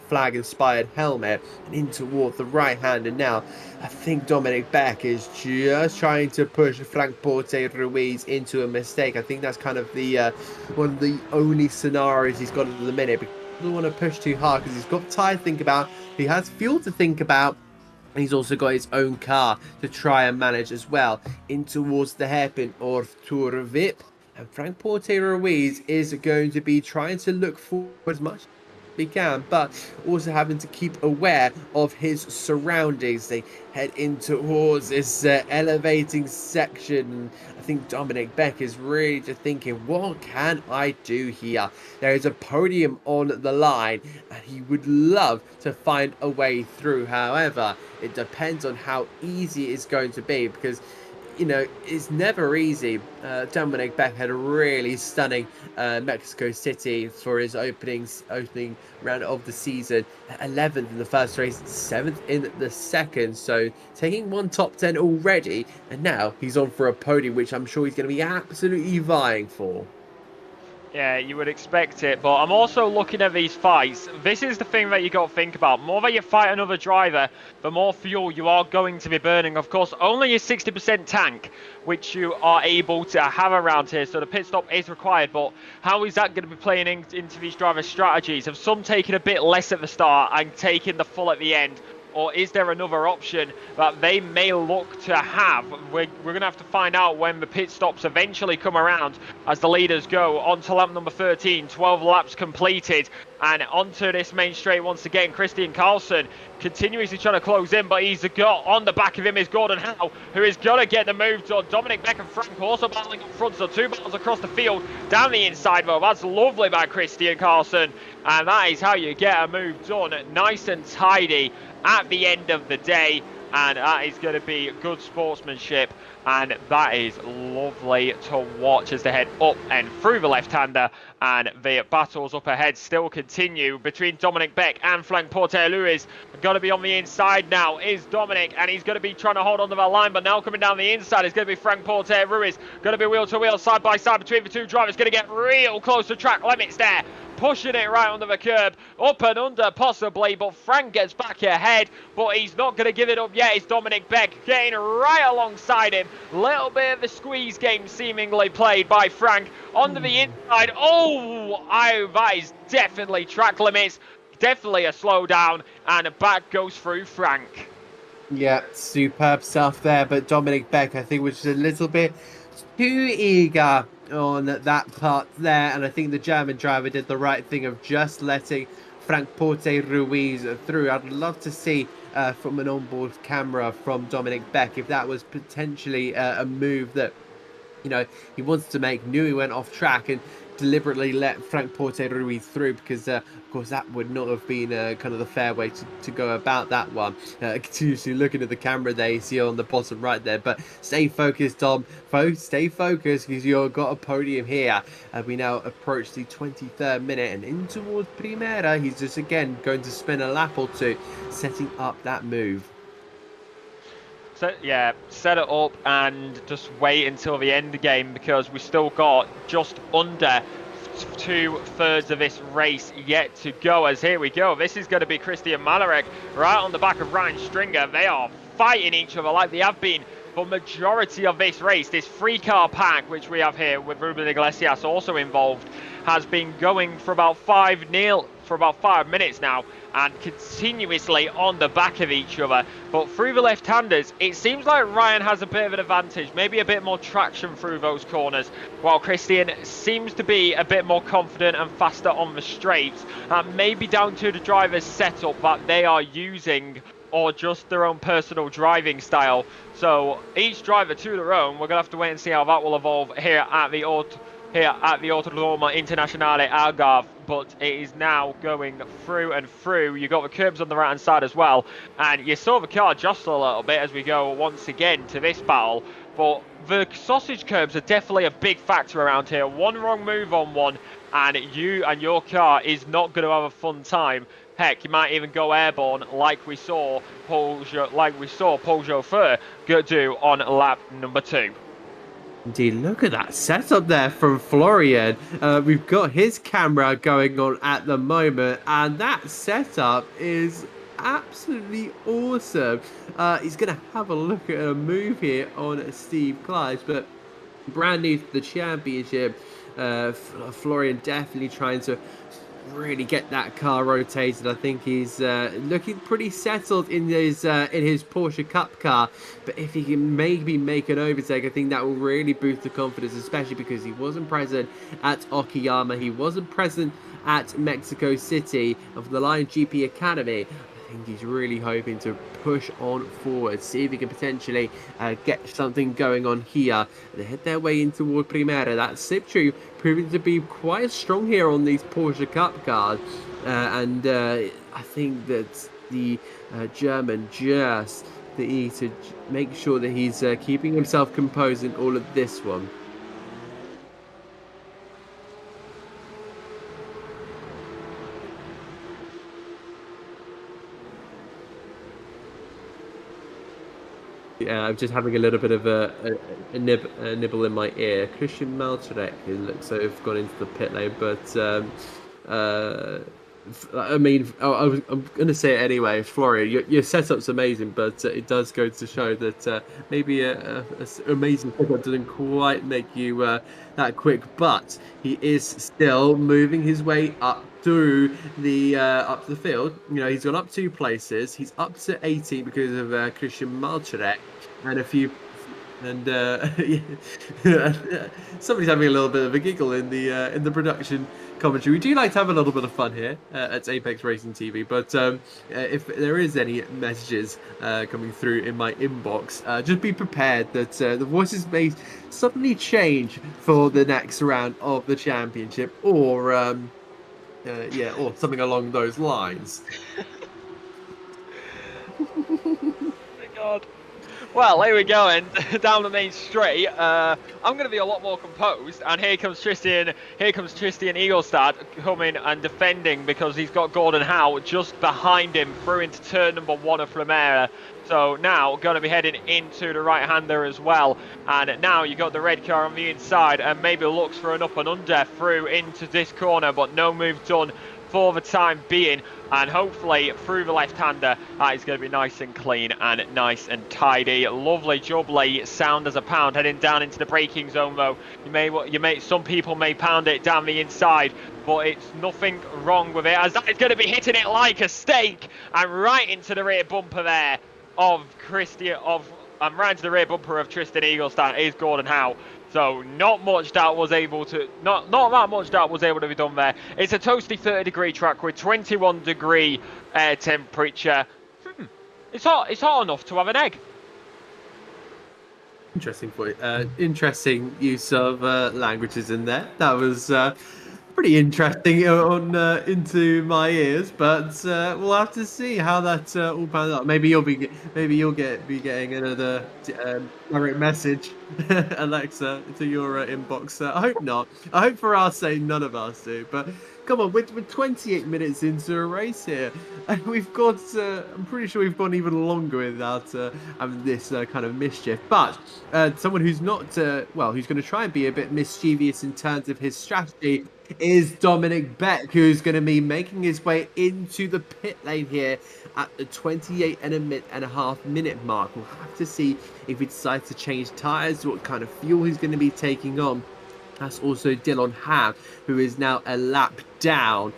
flag inspired helmet and in towards the right hand. And now I think Dominic Beck is just trying to push Frank Porte Ruiz into a mistake. I think that's kind of the one of the only scenarios he's got at the minute, because he doesn't want to push too hard because he's got tyre to think about, he has fuel to think about, and he's also got his own car to try and manage as well. In towards the hairpin or Tour Vip, and Frank Porte Ruiz is going to be trying to look forward as much he can, but also having to keep aware of his surroundings. They head in towards this elevating section. I think Dominic Beck is really just thinking, what can I do here? There is a podium on the line and he would love to find a way through. However, it depends on how easy it's going to be, because you know, it's never easy. Dominic Beck had a really stunning Mexico City for his opening round of the season. 11th in the first race, 7th in the second. So taking one top 10 already, and now he's on for a podium, which I'm sure he's going to be absolutely vying for. Yeah, you would expect it, but I'm also looking at these fights. This is the thing that you got to think about. More that you fight another driver, the more fuel you are going to be burning. Of course, only a 60% tank, which you are able to have around here, so the pit stop is required. But how is that going to be playing into these drivers' strategies? Have some taken a bit less at the start and taken the full at the end? Or is there another option that they may look to have? We're going to have to find out when the pit stops eventually come around as the leaders go on to lap number 13, 12 laps completed. And onto this main straight once again, Christian Carlson continuously trying to close in, but he's got on the back of him is Gordon Howe, who is going to get the move done. Dominic Beck and Frank also battling up front, so two battles across the field down the inside though. That's lovely by Christian Carlson, and that is how you get a move done, nice and tidy at the end of the day. And that is going to be good sportsmanship, and that is lovely to watch as they head up and through the left-hander, and the battles up ahead still continue between Dominic Beck and Frank Porte Ruiz. Going to be on the inside now is Dominic, and he's going to be trying to hold on to that line, but now coming down the inside is going to be Frank Porte Ruiz. Going to be wheel to wheel, side by side between the two drivers. Going to get real close to track limits there, pushing it right under the curb, up and under possibly, but Frank gets back ahead, but he's not going to give it up yet. It's Dominic Beck getting right alongside him. Little bit of the squeeze game seemingly played by Frank onto the inside. Oh, that is definitely track limits, definitely a slowdown, and back goes through Frank. Yeah, superb stuff there, but Dominic Beck, I think, was just a little bit too eager on that part there, and I think the German driver did the right thing of just letting Frank Porte Ruiz through. I'd love to see from an onboard camera from Dominic Beck if that was potentially a move that, you know, he wants to make. Knew he went off track and deliberately let Frank Porte Ruiz through, because of course that would not have been kind of the fair way to go about that one. Continuously looking at the camera there, you see on the bottom right there, but stay focused, Dom. Stay focused, because you've got a podium here. We now approach the 23rd minute, and in towards Primera, he's just again going to spin a lap or two, setting up that move. set it up and just wait until the end of the game, because we still got just under 2/3 of this race yet to go. As here we go, this is going to be Christian Malarek right on the back of Ryan Stringer. They are fighting each other like they have been for majority of this race. This 3-car pack which we have here with Ruben Iglesias also involved has been going for about 5 minutes now, and continuously on the back of each other. But through the left-handers, it seems like Ryan has a bit of an advantage, maybe a bit more traction through those corners, while Christian seems to be a bit more confident and faster on the straights, maybe down to the driver's setup that they are using, or just their own personal driving style. So each driver to their own. We're gonna have to wait and see how that will evolve here at the Autodromo Internazionale Algarve. But it is now going through and through. You got the curbs on the right hand side as well, and you saw the car jostle a little bit as we go once again to this battle. But the sausage curbs are definitely a big factor around here. One wrong move on one, and you and your car is not going to have a fun time. Heck, you might even go airborne, like we saw Paul Chauffeur do on lap number 2. Indeed, look at that setup there from Florian. We've got his camera going on at the moment, and that setup is absolutely awesome. He's going to have a look at a move here on Steve Clives, but brand new to the championship. Florian definitely trying to really get that car rotated. I think he's looking pretty settled in his Porsche Cup car, but if he can maybe make an overtake, I think that will really boost the confidence, especially because he wasn't present at Okayama, he wasn't present at Mexico City of the Lion GP Academy. I think he's really hoping to push on forward, see if he can potentially get something going on here. They head their way in toward Primera. That Siptree proving to be quite strong here on these Porsche Cup cars, and I think that the German just needs to make sure that he's keeping himself composed in all of this one. Yeah, I'm just having a little bit of a nibble in my ear. Christian Malczarek, it looks like have gone into the pit lane, but I mean, I'm going to say it anyway. Florian, your setup's amazing, but it does go to show that maybe a amazing setup doesn't quite make you that quick. But he is still moving his way up through the field. You know, he's gone up 2 places. He's up to 18 because of Christian Malczarek and a few. And somebody's having a little bit of a giggle in the production commentary. We do like to have a little bit of fun here at Apex Racing TV, but if there is any messages coming through in my inbox, just be prepared that the voices may suddenly change for the next round of the championship, or or something along those lines. Oh my God. Well, here we go, and down the main straight. I'm going to be a lot more composed, and here comes Tristan Eaglestad coming and defending, because he's got Gordon Howe just behind him through into turn number 1 of Primera. So now going to be heading into the right-hander as well, and now you got the red car on the inside, and maybe looks for an up and under through into this corner, but no move done for the time being, and hopefully through the left-hander that is going to be nice and clean and nice and tidy. Lovely jubbly sound as a pound heading down into the braking zone, though. Some people may pound it down the inside, but it's nothing wrong with it, as that is going to be hitting it like a steak and right into the rear bumper there of Tristan Eaglestad is Gordon Howe. So not that much that was able to be done there. It's a toasty 30-degree track with 21-degree air temperature. It's hot enough to have an egg. Interesting point. Interesting use of languages in there. That was pretty interesting on into my ears, but we'll have to see how that all pans out. Maybe you'll be getting another direct message, Alexa, to your inbox. I hope not. I hope for our sake none of us do. But come on, we're 28 minutes into a race here, and we've got, I'm pretty sure we've gone even longer without having this kind of mischief. But someone who's not, well, who's going to try and be a bit mischievous in terms of his strategy is Dominic Beck, who's going to be making his way into the pit lane here at the 28.5 minute mark. We'll have to see if he decides to change tyres, what kind of fuel he's going to be taking on. That's also Dylan Ham, who is now a lap down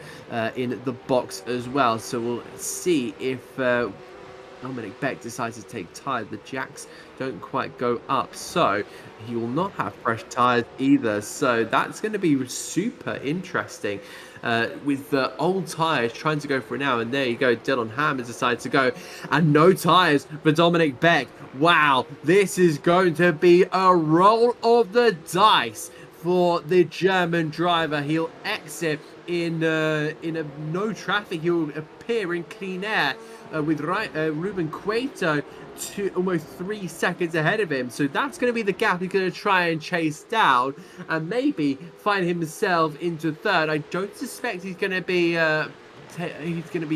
in the box as well. So we'll see if Dominic Beck decides to take tyres. The jacks don't quite go up, so he will not have fresh tyres either. So that's going to be super interesting. With the old tyres trying to go for it now, and there you go, Dylan Ham has decided to go, and no tyres for Dominic Beck. Wow, this is going to be a roll of the dice for the German driver. He'll exit in a no traffic. He'll appear in clean air with Ruben Cueto to almost 3 seconds ahead of him. So that's going to be the gap he's going to try and chase down and maybe find himself into third. I don't suspect he's going to be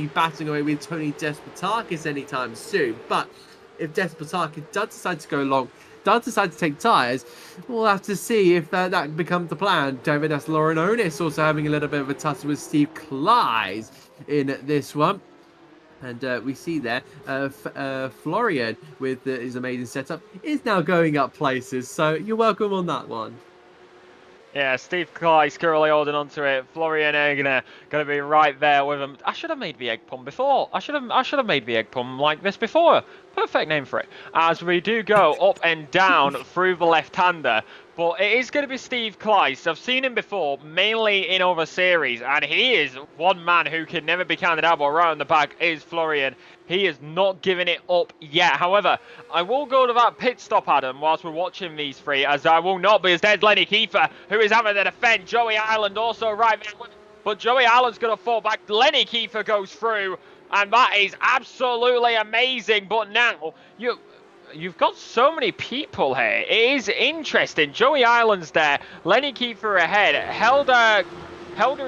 battling away with Tony Despotakis anytime soon. But if Despotakis does decide to go long, does decide to take tyres, we'll have to see if that becomes the plan. David S. Lauren Onis also having a little bit of a tussle with Steve Kleiss in this one. And we see there Florian with his amazing setup is now going up places. So you're welcome on that one. Yeah, Steve Kleiss currently holding onto it. Florian Egner going to be right there with him. I should have made the egg pun before. I should have made the egg pun like this before. Perfect name for it. As we do go up and down through the left-hander. But it is going to be Steve Kleiss. I've seen him before, mainly in other series, and he is one man who can never be counted out, but right on the back is Florian. He is not giving it up yet. However, I will go to that pit stop, Adam, whilst we're watching these three, as I will not be, as there's Lenny Kiefer, who is having to defend. Joey Ireland also right there, but Joey Ireland's going to fall back. Lenny Kiefer goes through, and that is absolutely amazing. But now, you've got so many people here. It is interesting. Joey Ireland's there. Lenny Kiefer ahead. Helder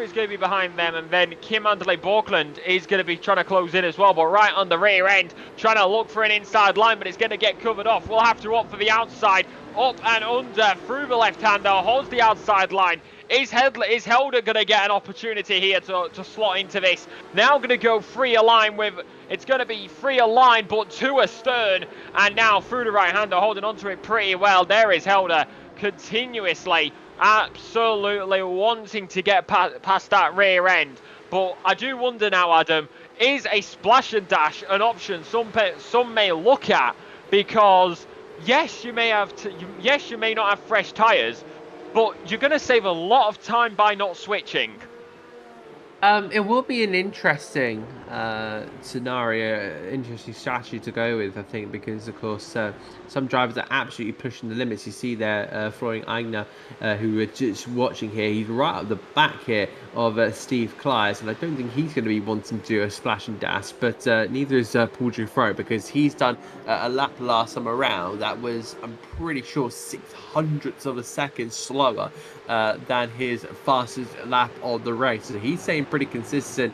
is going to be behind them, and then Kim Anderley Borkland is going to be trying to close in as well, but right on the rear end, trying to look for an inside line, but it's going to get covered off. We'll have to opt for the outside, up and under, through the left-hander, holds the outside line. Is Helder going to get an opportunity here to slot into this? Now going to go free align with, it's going to be free align, but to astern, and now through the right-hander, holding onto it pretty well. There is Helder continuously, absolutely wanting to get past that rear end. But I do wonder now, Adam, is a splash and dash an option some may look at? Because yes, you may not have fresh tyres, but you're going to save a lot of time by not switching. It will be an interesting scenario, interesting strategy to go with, I think, because, of course, some drivers are absolutely pushing the limits. You see there, Florian Eigner, who we're just watching here, he's right up the back here of Steve Kleiss, and I don't think he's going to be wanting to do a splash and dash, but neither is Paul Dufresne, because he's done a lap last time around that was, I'm pretty sure, 0.06 of a second slower than his fastest lap of the race. So he's staying pretty consistent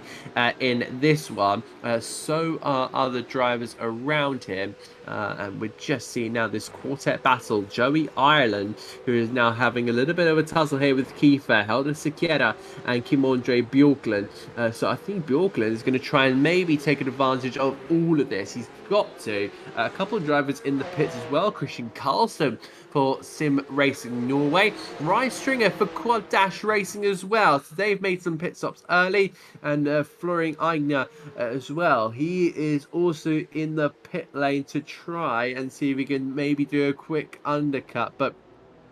in this one. So are other drivers around him. And we're just seeing now this quartet battle. Joey Ireland, who is now having a little bit of a tussle here with Kiefer, Helder Siqueira, and Kim-Andre Bjorklund. So I think Bjorklund is going to try and maybe take advantage of all of this. He's got to. A couple of drivers in the pits as well. Christian Karlsson for Sim Racing Norway. Ryan Stringer for Quad Dash Racing as well. So they've made some pit stops early. And Florian Eigner as well. He is also in the pit lane to try and see if he can maybe do a quick undercut. But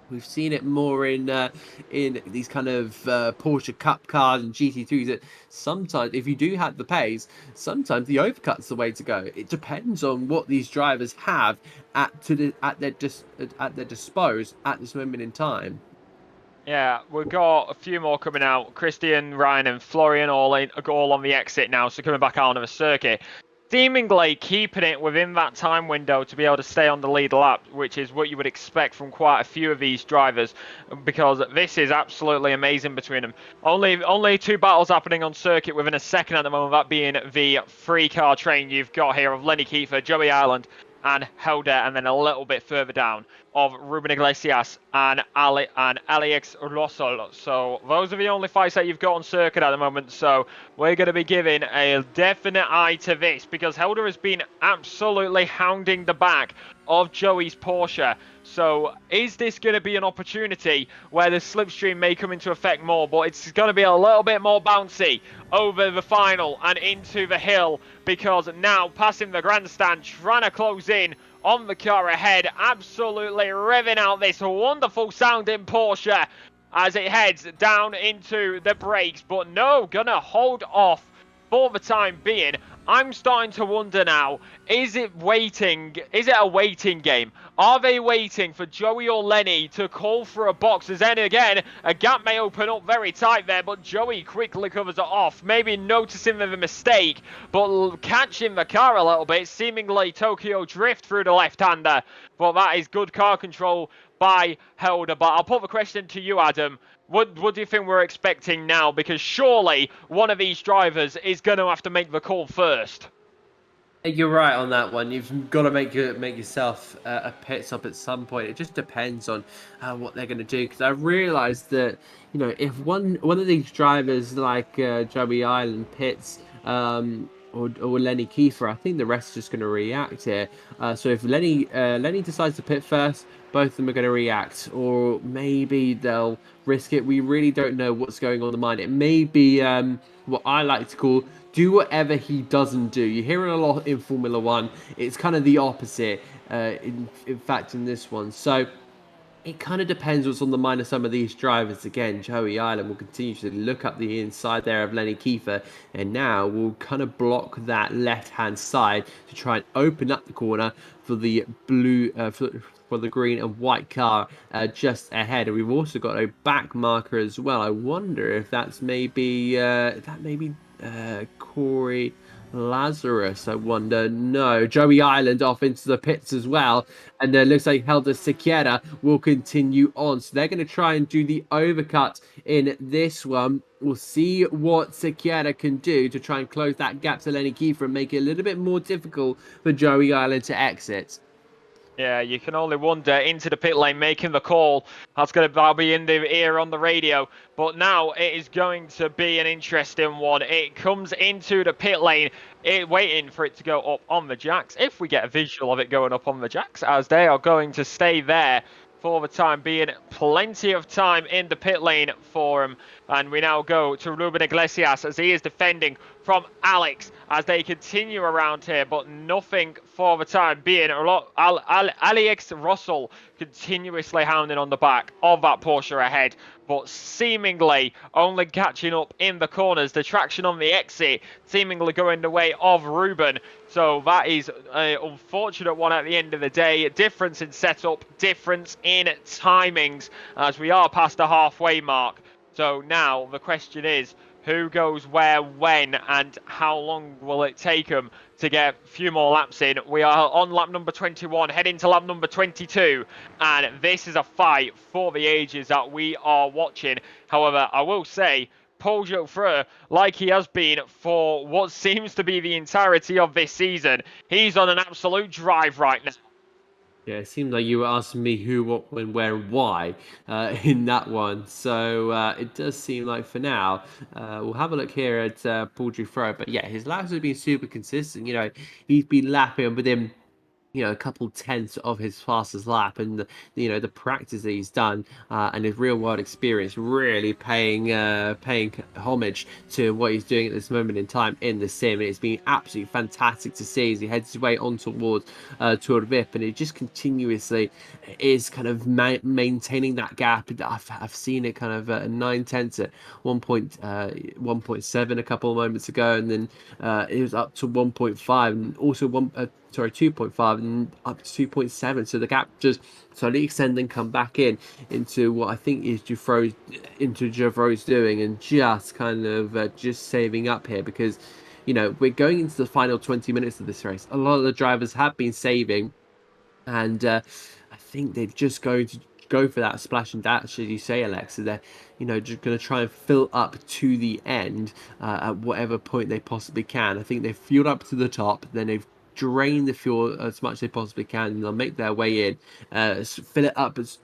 we've seen it more in these kind of Porsche Cup cars and GT3s that sometimes, if you do have the pace, sometimes the overcut's the way to go. It depends on what these drivers have at their disposal at this moment in time. Yeah, we've got a few more coming out. Christian, Ryan, and Florian all on the exit now, so coming back out of the circuit. seemingly keeping it within that time window to be able to stay on the lead lap, which is what you would expect from quite a few of these drivers, because this is absolutely amazing between them. Only 2 battles happening on circuit within a second at the moment, that being the 3-car train you've got here of Lenny Kiefer, Joey Ireland, and Helder, and then a little bit further down of Ruben Iglesias and Alex Rossol. So those are the only fights that you've got on circuit at the moment. So we're going to be giving a definite eye to this, because Helder has been absolutely hounding the back of Joey's Porsche. So is this going to be an opportunity where the slipstream may come into effect more, but it's going to be a little bit more bouncy over the final and into the hill, because now passing the grandstand, trying to close in on the car ahead, absolutely revving out this wonderful sounding Porsche as it heads down into the brakes, but no, gonna hold off for the time being. I'm starting to wonder now, is it a waiting game? Are they waiting for Joey or Lenny to call for a box? As then again, a gap may open up very tight there, but Joey quickly covers it off, maybe noticing the mistake, but catching the car a little bit, seemingly Tokyo drift through the left-hander. But that is good car control by Helder. But I'll put the question to you, Adam. What do you think we're expecting now? Because surely one of these drivers is going to have to make the call first. You're right on that one. You've got to make yourself a pit stop at some point. It just depends on what they're going to do. Because I realised that, you know, if one of these drivers like Joey Island pits or Lenny Kiefer, I think the rest is just going to react here. So if Lenny decides to pit first, both of them are going to react, or maybe they'll risk it. We really don't know what's going on in the mind. It may be what I like to call do whatever he doesn't do. You hear it a lot in Formula One. It's kind of the opposite, in fact, in this one. So it kind of depends what's on the mind of some of these drivers. Again, Joey Ireland will continue to look up the inside there of Lenny Kiefer, and now we'll kind of block that left-hand side to try and open up the corner for the blue, for the green and white car just ahead. And we've also got a back marker as well. I wonder if that's maybe Corey Lazarus, I wonder. No, Joey Ireland off into the pits as well, and then looks like Helder Sequeira will continue on. So they're going to try and do the overcut in this one. We'll see what Sequeira can do to try and close that gap to Lenny Kiefer and make it a little bit more difficult for Joey Ireland to exit. Yeah, you can only wonder. Into the pit lane, making the call. That'll be in the ear on the radio. But now it is going to be an interesting one. It comes into the pit lane, waiting for it to go up on the jacks. If we get a visual of it going up on the jacks, as they are going to stay there for the time being. Plenty of time in the pit lane for him. And we now go to Ruben Iglesias as he is defending from Alex as they continue around here, but nothing for the time being. Alex Russell continuously hounding on the back of that Porsche ahead, but seemingly only catching up in the corners. The traction on the exit seemingly going the way of Ruben. So that is an unfortunate one at the end of the day. Difference in setup, difference in timings as we are past the halfway mark. So now the question is, who goes where, when, and how long will it take them to get a few more laps in? We are on lap number 21, heading to lap number 22, and this is a fight for the ages that we are watching. However, I will say, Paul Joffre, like he has been for what seems to be the entirety of this season, he's on an absolute drive right now. Yeah, it seemed like you were asking me who, what, when, where, and why in that one. So it does seem like for now, we'll have a look here at Paul Joffre. But yeah, his laps have been super consistent. You know, he's been lapping within, you know, a couple tenths of his fastest lap, and the practice that he's done and his real world experience really paying homage to what he's doing at this moment in time in the sim. And it's been absolutely fantastic to see as he heads his way on towards Tour de VIP, and it just continuously is kind of maintaining that gap. I've seen it kind of 9/10 at 1.7 a couple of moments ago, and then it was up to 1.5, and also 2.5 and up to 2.7. So the gap just slowly extend and come back into what I think is Joffre's doing, and just kind of just saving up here, because you know, we're going into the final 20 minutes of this race. A lot of the drivers have been saving, and I think they're just going to go for that splash and dash, as you say, Alexa. They're, you know, just going to try and fill up to the end at whatever point they possibly can. I think they've fueled up to the top, then they've drained the fuel as much as they possibly can, and they'll make their way in, fill it up as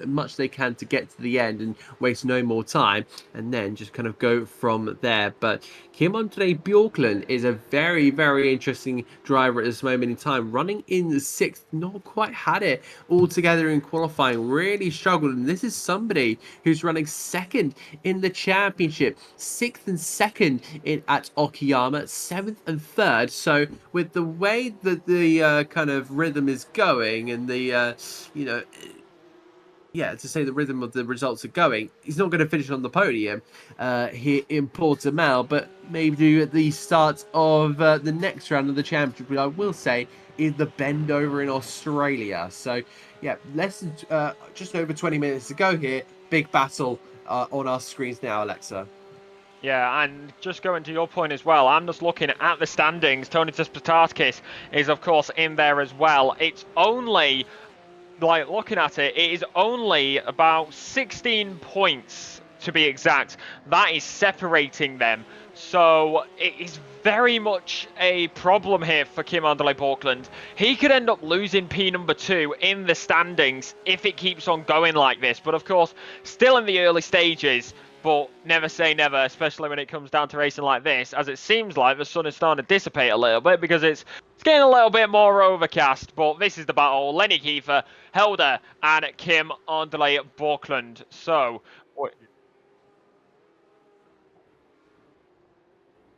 much as they can to get to the end and waste no more time, and then just kind of go from there. But Kim Andre Bjorklund is a very, very interesting driver at this moment in time, running in the 6th, not quite had it all together in qualifying, really struggled. And this is somebody who's running 2nd in the championship, 6th and 2nd at Okayama, 7th and 3rd. So with the way that the kind of rhythm is going, and the you know, yeah, to say the rhythm of the results are going, he's not going to finish on the podium here in Portimao, but maybe do at the start of the next round of the championship, which I will say is the bend over in Australia. So, yeah, less than just over 20 minutes to go here. Big battle on our screens now, Alexa. Yeah, and just going to your point as well, I'm just looking at the standings. Tony Despotakis is, of course, in there as well. It's only, like, looking at it, it is only about 16 points, to be exact, that is separating them. So it is very much a problem here for Kim Andre Bjorklund. He could end up losing P2 in the standings if it keeps on going like this. But of course, still in the early stages. But never say never, especially when it comes down to racing like this, as it seems like the sun is starting to dissipate a little bit because it's getting a little bit more overcast. But this is the battle. Lenny Kiefer, Helder, and Kim Andre Bjorklund. So,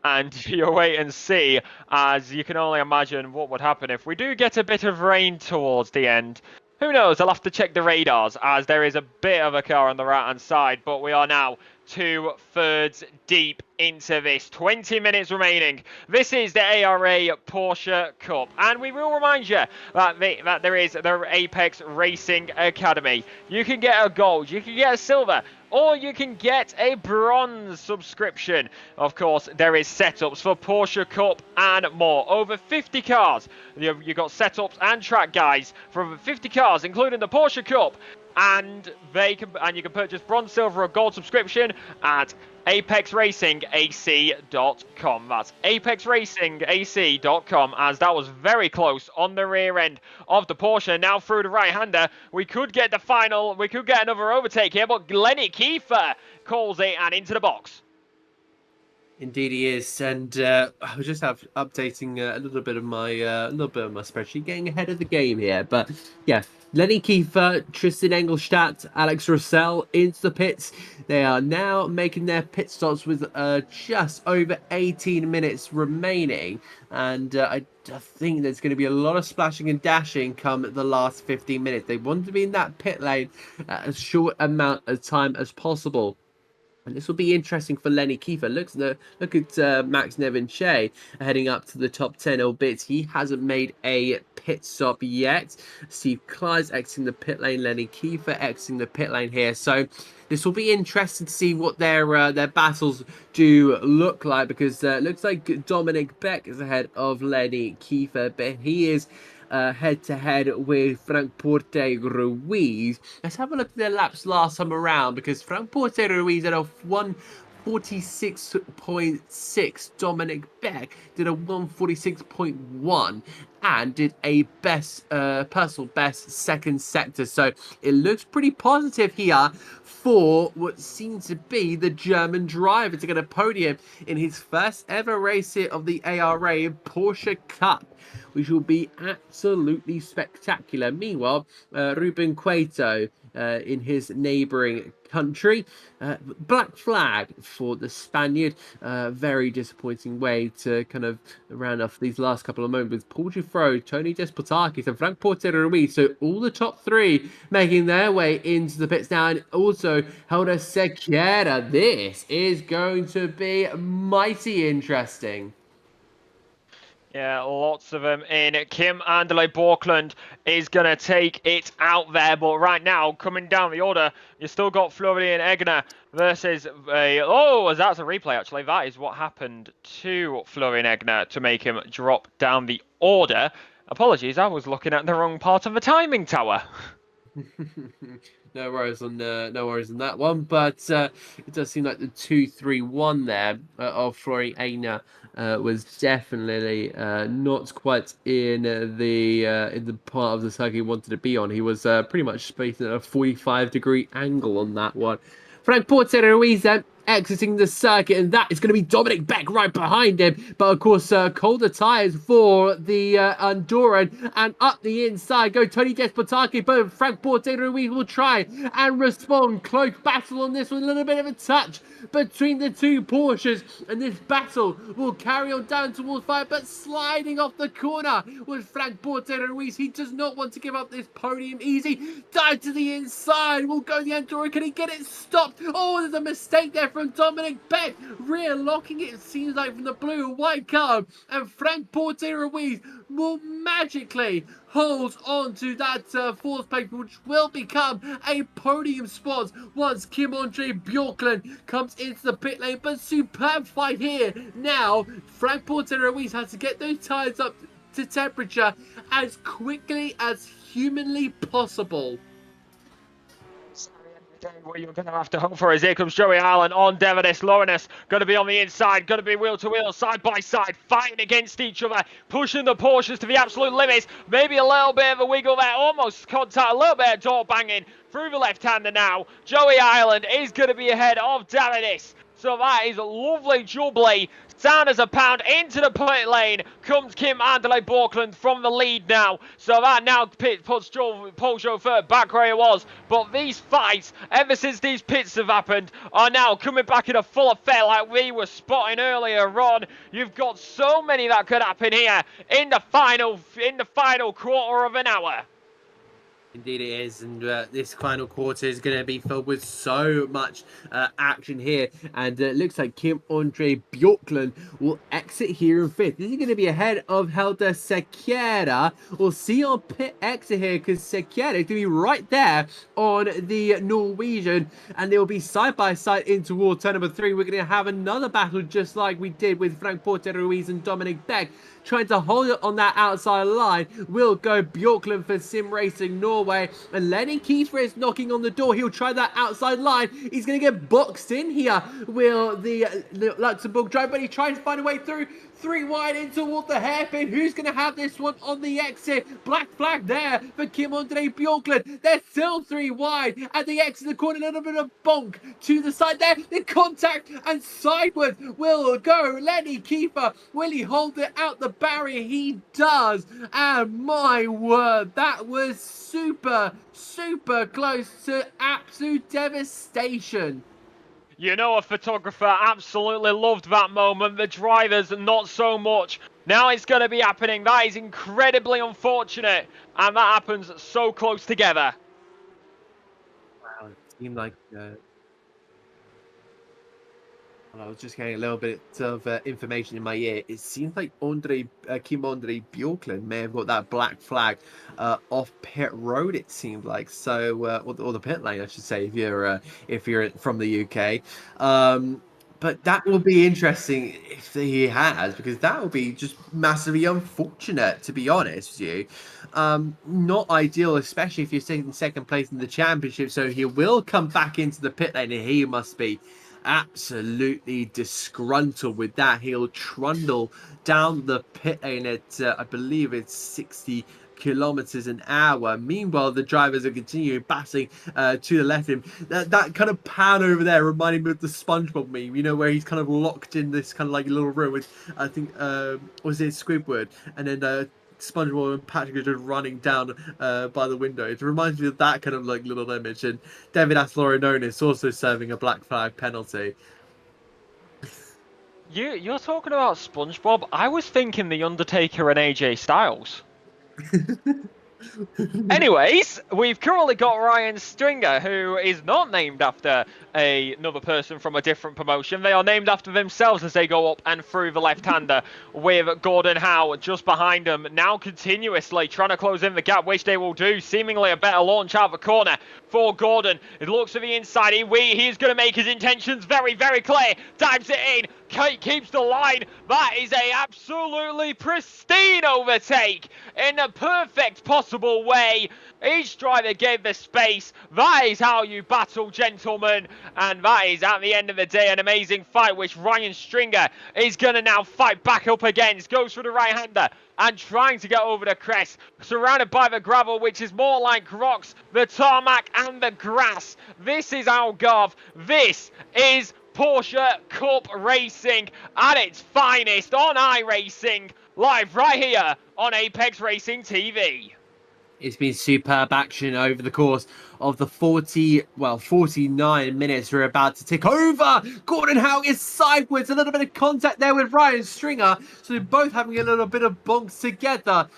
and you'll wait and see, as you can only imagine what would happen if we do get a bit of rain towards the end. Who knows? I'll have to check the radars, as there is a bit of a car on the right-hand side, but we are now 2/3 deep into this. 20 minutes remaining. This is the ARA Porsche Cup, and we will remind you that there is the Apex Racing Academy. You can get a gold, you can get a silver, or you can get a bronze subscription. Of course, there is setups for Porsche Cup and more. Over 50 cars. You've got setups and track guides for over 50 cars, including the Porsche Cup. And you can purchase bronze, silver, or gold subscription at apexracingac.com. That's apexracingac.com, as that was very close on the rear end of the Porsche. Now through the right-hander, we could get the final, we could get another overtake here, but Lenny Kiefer calls it and into the box. Indeed, he is, and I was just updating a little bit of my spreadsheet, getting ahead of the game here. But yeah, Lenny Kiefer, Tristan Engelstadt, Alex Russell into the pits. They are now making their pit stops with just over 18 minutes remaining, and I think there's going to be a lot of splashing and dashing come the last 15 minutes. They want to be in that pit lane as short amount of time as possible. And this will be interesting for Lenny Kiefer. Look at Max Nevin-Shea heading up to the top 10 albeit he hasn't made a pit stop yet. Steve Clyde's exiting the pit lane, Lenny Kiefer exiting the pit lane here. So this will be interesting to see what their battles do look like, because it looks like Dominic Beck is ahead of Lenny Kiefer, but he is head-to-head with Frank Porte Ruiz. Let's have a look at their laps last time around, because Frank Porte Ruiz had a 146.6. Dominic Beck did a 146.1 and did a personal best second sector. So it looks pretty positive here for what seems to be the German driver to get a podium in his first ever race here of the ARA Porsche Cup, which will be absolutely spectacular. Meanwhile, Ruben Cueto in his neighbouring country, black flag for the Spaniard. Very disappointing way to kind of round off these last couple of moments with Paul Giffro, Tony Despotakis and Frank Porte Ruiz. So all the top three making their way into the pits now, and also Helder Sequeira. This is going to be mighty interesting. Yeah, lots of them in. Kim Anderley Borkland is going to take it out there. But right now, coming down the order, you still got Florian Egner versus oh, that's a replay, actually. That is what happened to Florian Egner to make him drop down the order. Apologies, I was looking at the wrong part of the timing tower. No worries on that one, but it does seem like the 2-3-1 there of Florian Egner was definitely not quite in the part of the circuit he wanted to be on. He was pretty much spaced at a 45-degree angle on that one. Frank Portero Ruiz then exiting the circuit, and that is going to be Dominic Beck right behind him. But of course, colder tyres for the Andorran, and up the inside go Tony Despotaki, but Frank Portero Ruiz will try and respond. Close battle on this one, a little bit of a touch between the two Porsches, and this battle will carry on down towards fire, but sliding off the corner was Frank Portero Ruiz. He does not want to give up this podium easy. Dive to the inside, will go the Andorra. Can he get it stopped? Oh, there's a mistake there from Dominic Beck, rear locking it seems like from the blue and white car, and Frank Portero Ruiz will magically hold on to that fourth place, which will become a podium spot once Kim-Andre Bjorklund comes into the pit lane. But superb fight here. Now Frank Portero Ruiz has to get those tyres up to temperature as quickly as humanly possible. What you're going to have to hope for is here comes Joey Ireland on Devanis. Laurinus going to be on the inside, going to be wheel to wheel, side by side, fighting against each other, pushing the Porsches to the absolute limits. Maybe a little bit of a wiggle there, almost contact, a little bit of door banging through the left-hander now. Joey Ireland is going to be ahead of Devanis. So that is lovely jubbly. Sound as a pound into the pit lane comes Kim Anderley Borkland from the lead now. So that now puts Paul Chauffeur back where he was. But these fights, ever since these pits have happened, are now coming back in a full effect like we were spotting earlier on. You've got so many that could happen here in the final quarter of an hour. Indeed it is, and this final quarter is going to be filled with so much action here, and it looks like Kim-Andre Bjorklund will exit here in fifth. Is he going to be ahead of Helder Sequeira? We'll see on pit exit here, because Sequeira is going to be right there on the Norwegian, and they will be side by side in towards turn number 3. We're going to have another battle just like we did with Frank Portero Ruiz and Dominic Beck, trying to hold it on that outside line. Will go Bjorklund for Sim Racing Norway, and Lenny Kiefer is knocking on the door. He'll try that outside line. He's going to get boxed in here. Will the Luxembourg drive, but he tries to find a way through. 3 wide in toward the hairpin. Who's going to have this one on the exit? Black flag there for Kim-Andre Bjorklund. They're still 3 wide at the exit of the corner. A little bit of bonk to the side there. The contact and sideways will go Lenny Kiefer. Will he hold it out the barrier? He does. And my word, that was super close to absolute devastation. You know, a photographer absolutely loved that moment. The drivers, not so much. Now it's going to be happening. That is incredibly unfortunate. And that happens so close together. Wow, it seemed like... I was just getting a little bit of information in my ear. It seems like Kim-Andre Bjorklund may have got that black flag off pit road. It seemed like so, or the pit lane, I should say, if you're from the UK. But that will be interesting if he has, because that will be just massively unfortunate, to be honest with you. Not ideal, especially if you're sitting in second place in the championship. So he will come back into the pit lane, and he must be absolutely disgruntled with that. He'll trundle down the pit lane at I believe it's 60 kilometers an hour. Meanwhile, the drivers are continuing passing to the left of him. That kind of pan over there reminding me of the SpongeBob meme, you know, where he's kind of locked in this kind of like little room with, I think, was it Squidward, and then SpongeBob and Patrick are just running down by the window. It reminds me of that kind of like little image. And David Aslorononis also serving a black flag penalty. You're talking about SpongeBob. I was thinking The Undertaker and AJ Styles. Anyways, we've currently got Ryan Stringer, who is not named after another person from a different promotion. They are named after themselves as they go up and through the left-hander, with Gordon Howe just behind them, now continuously trying to close in the gap, which they will do. Seemingly a better launch out the corner for Gordon. It looks to the inside. He's going to make his intentions very, very clear. Dives it in. Keeps the line. That is a absolutely pristine overtake in a perfect possible way. Each driver gave the space. That is how you battle, gentlemen. And that is, at the end of the day, an amazing fight, which Ryan Stringer is going to now fight back up against. Goes for the right-hander and trying to get over the crest. Surrounded by the gravel, which is more like rocks, the tarmac and the grass. This is Algarve. This is Porsche Cup Racing at its finest on iRacing, live right here on Apex Racing TV. It's been superb action over the course of the 49 minutes we're about to tick over. Gordon Howe is sideways, a little bit of contact there with Ryan Stringer, so they're both having a little bit of bonks together.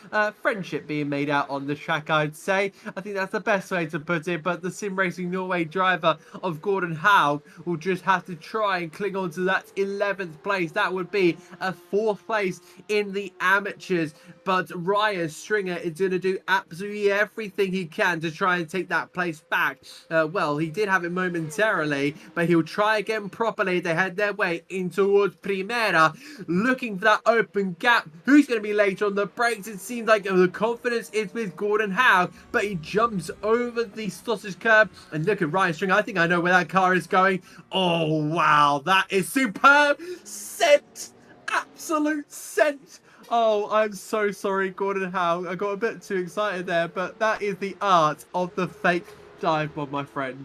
Friendship being made out on the track, I'd say. I think that's the best way to put it, but the Sim Racing Norway driver of Gordon Howe will just have to try and cling on to that 11th place. That would be a 4th place in the amateurs, but Ryan Stringer is going to do absolutely everything he can to try and take that place back. Well, he did have it momentarily, but he'll try again properly. They head their way in towards Primera, looking for that open gap. Who's going to be later on the brakes? It seems like the confidence is with Gordon Howe, but he jumps over the sausage curb. And look at Ryan Stringer. I think I know where that car is going. Oh, wow. That is superb. Scent. Absolute scent. Oh, I'm so sorry, Gordon Howe. I got a bit too excited there, but that is the art of the fake dive bomb, my friend.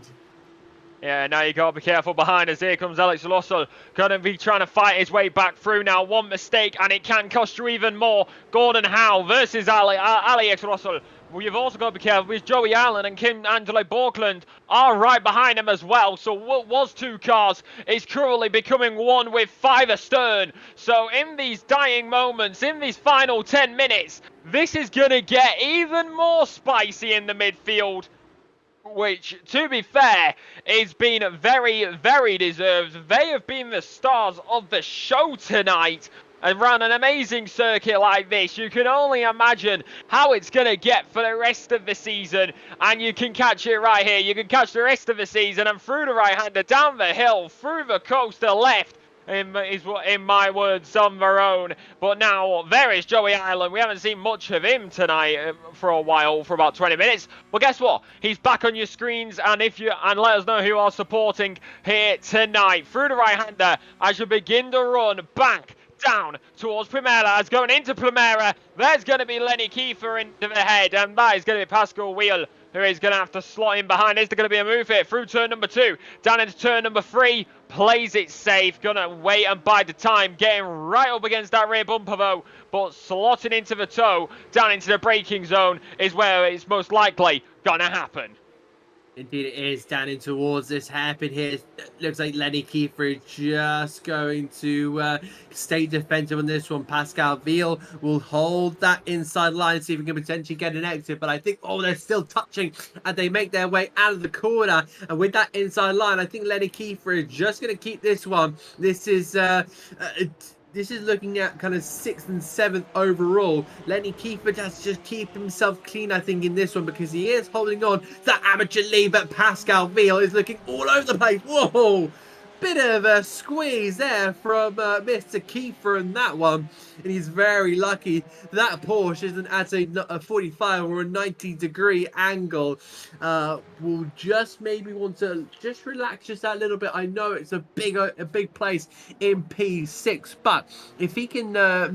Yeah, now you got to be careful behind us. Here comes Alex Russell. Going to be trying to fight his way back through now. One mistake and it can cost you even more. Gordon Howe versus Alex Russell. Well, you've also got to be careful with Joey Allen and Kim Angelo Borkland are right behind him as well. So what was 2 cars is currently becoming 1 with 5 astern. So in these dying moments, in these final 10 minutes, this is going to get even more spicy in the midfield, which, to be fair, is been very, very deserved. They have been the stars of the show tonight. And around an amazing circuit like this, you can only imagine how it's going to get for the rest of the season. And you can catch it right here. You can catch the rest of the season and through the right-hander, down the hill, through the coaster left. In my words, on their own. But now, there is Joey Island. We haven't seen much of him tonight for a while, for about 20 minutes. But guess what? He's back on your screens, and let us know who you are supporting here tonight. Through the right-hander, as you begin to run back down towards Primera. As going into Primera, there's going to be Lenny Kiefer into the head, and that is going to be Pascal Wheel, who is going to have to slot in behind. Is there going to be a move here through turn number 2, down into turn number 3, plays it safe, going to wait and bide the time, getting right up against that rear bumper though, but slotting into the toe, down into the braking zone is where it's most likely going to happen. Indeed it is, down in towards this hairpin here. Looks like Lenny Kiefer is just going to stay defensive on this one. Pascal Veal will hold that inside line, see if he can potentially get an exit. But I think, they're still touching as they make their way out of the corner. And with that inside line, I think Lenny Kiefer is just going to keep this one. This is looking at kind of 6th and 7th overall. Lenny Kiefer has to just keep himself clean, I think, in this one, because he is holding on to that amateur lead, but Pascal Veal is looking all over the place. Whoa! Bit of a squeeze there from Mr. Kiefer in that one, and he's very lucky that Porsche isn't at a 45 or a 90-degree angle. We'll just maybe want to just relax just that little bit. I know it's a big place in P6, but if he can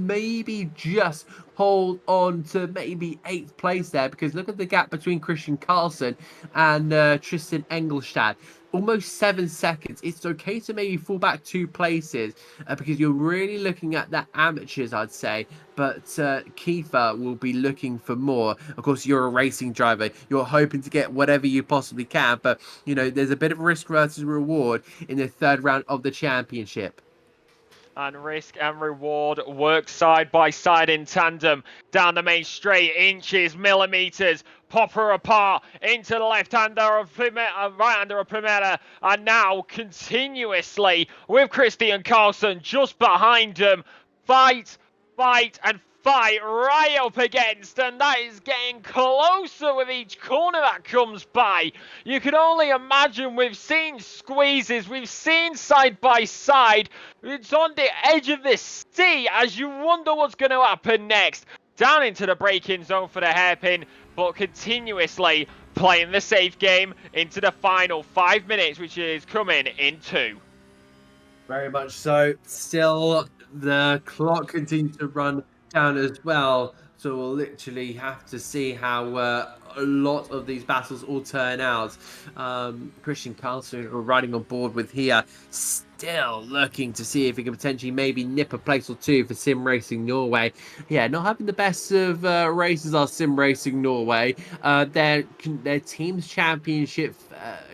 maybe just hold on to maybe 8th place there, because look at the gap between Christian Carlson and Tristan Engelstad. Almost 7 seconds. It's okay to maybe fall back 2 places because you're really looking at the amateurs, I'd say. But Kiefer will be looking for more. Of course, you're a racing driver. You're hoping to get whatever you possibly can. But, there's a bit of risk versus reward in the 3rd round of the championship. And risk and reward work side by side in tandem. Down the main straight, inches, millimeters, pop her apart into the left-hander of right-hander of Primera, and now continuously with Christian Carlson just behind him. Fight, and fight right up against, and that is getting closer with each corner that comes by. You can only imagine. We've seen squeezes, we've seen side by side. It's on the edge of this sea as you wonder what's going to happen next. Down into the braking zone for the hairpin, but continuously playing the safe game into the final 5 minutes, which is coming in 2. Very much so. Still, the clock continues to run down as well. So we'll literally have to see how a lot of these battles all turn out. Christian Carlson riding on board with here, still looking to see if he can potentially maybe nip a place or two for Sim Racing Norway. Yeah, not having the best of races are Sim Racing Norway. Their team's championship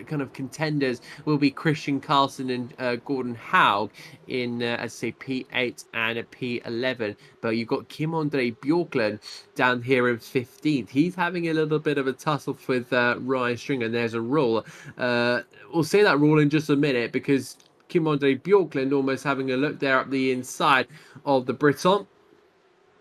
kind of contenders will be Christian Carlson and Gordon Haug in, I'd say, P8 and a P11. But you've got Kim Andre Bjorklund down here in 15th. He's having a little bit of a tussle with Ryan Stringer, and there's a rule. We'll say that rule in just a minute, because Kim Andre Bjorklund almost having a look there up the inside of the Briton.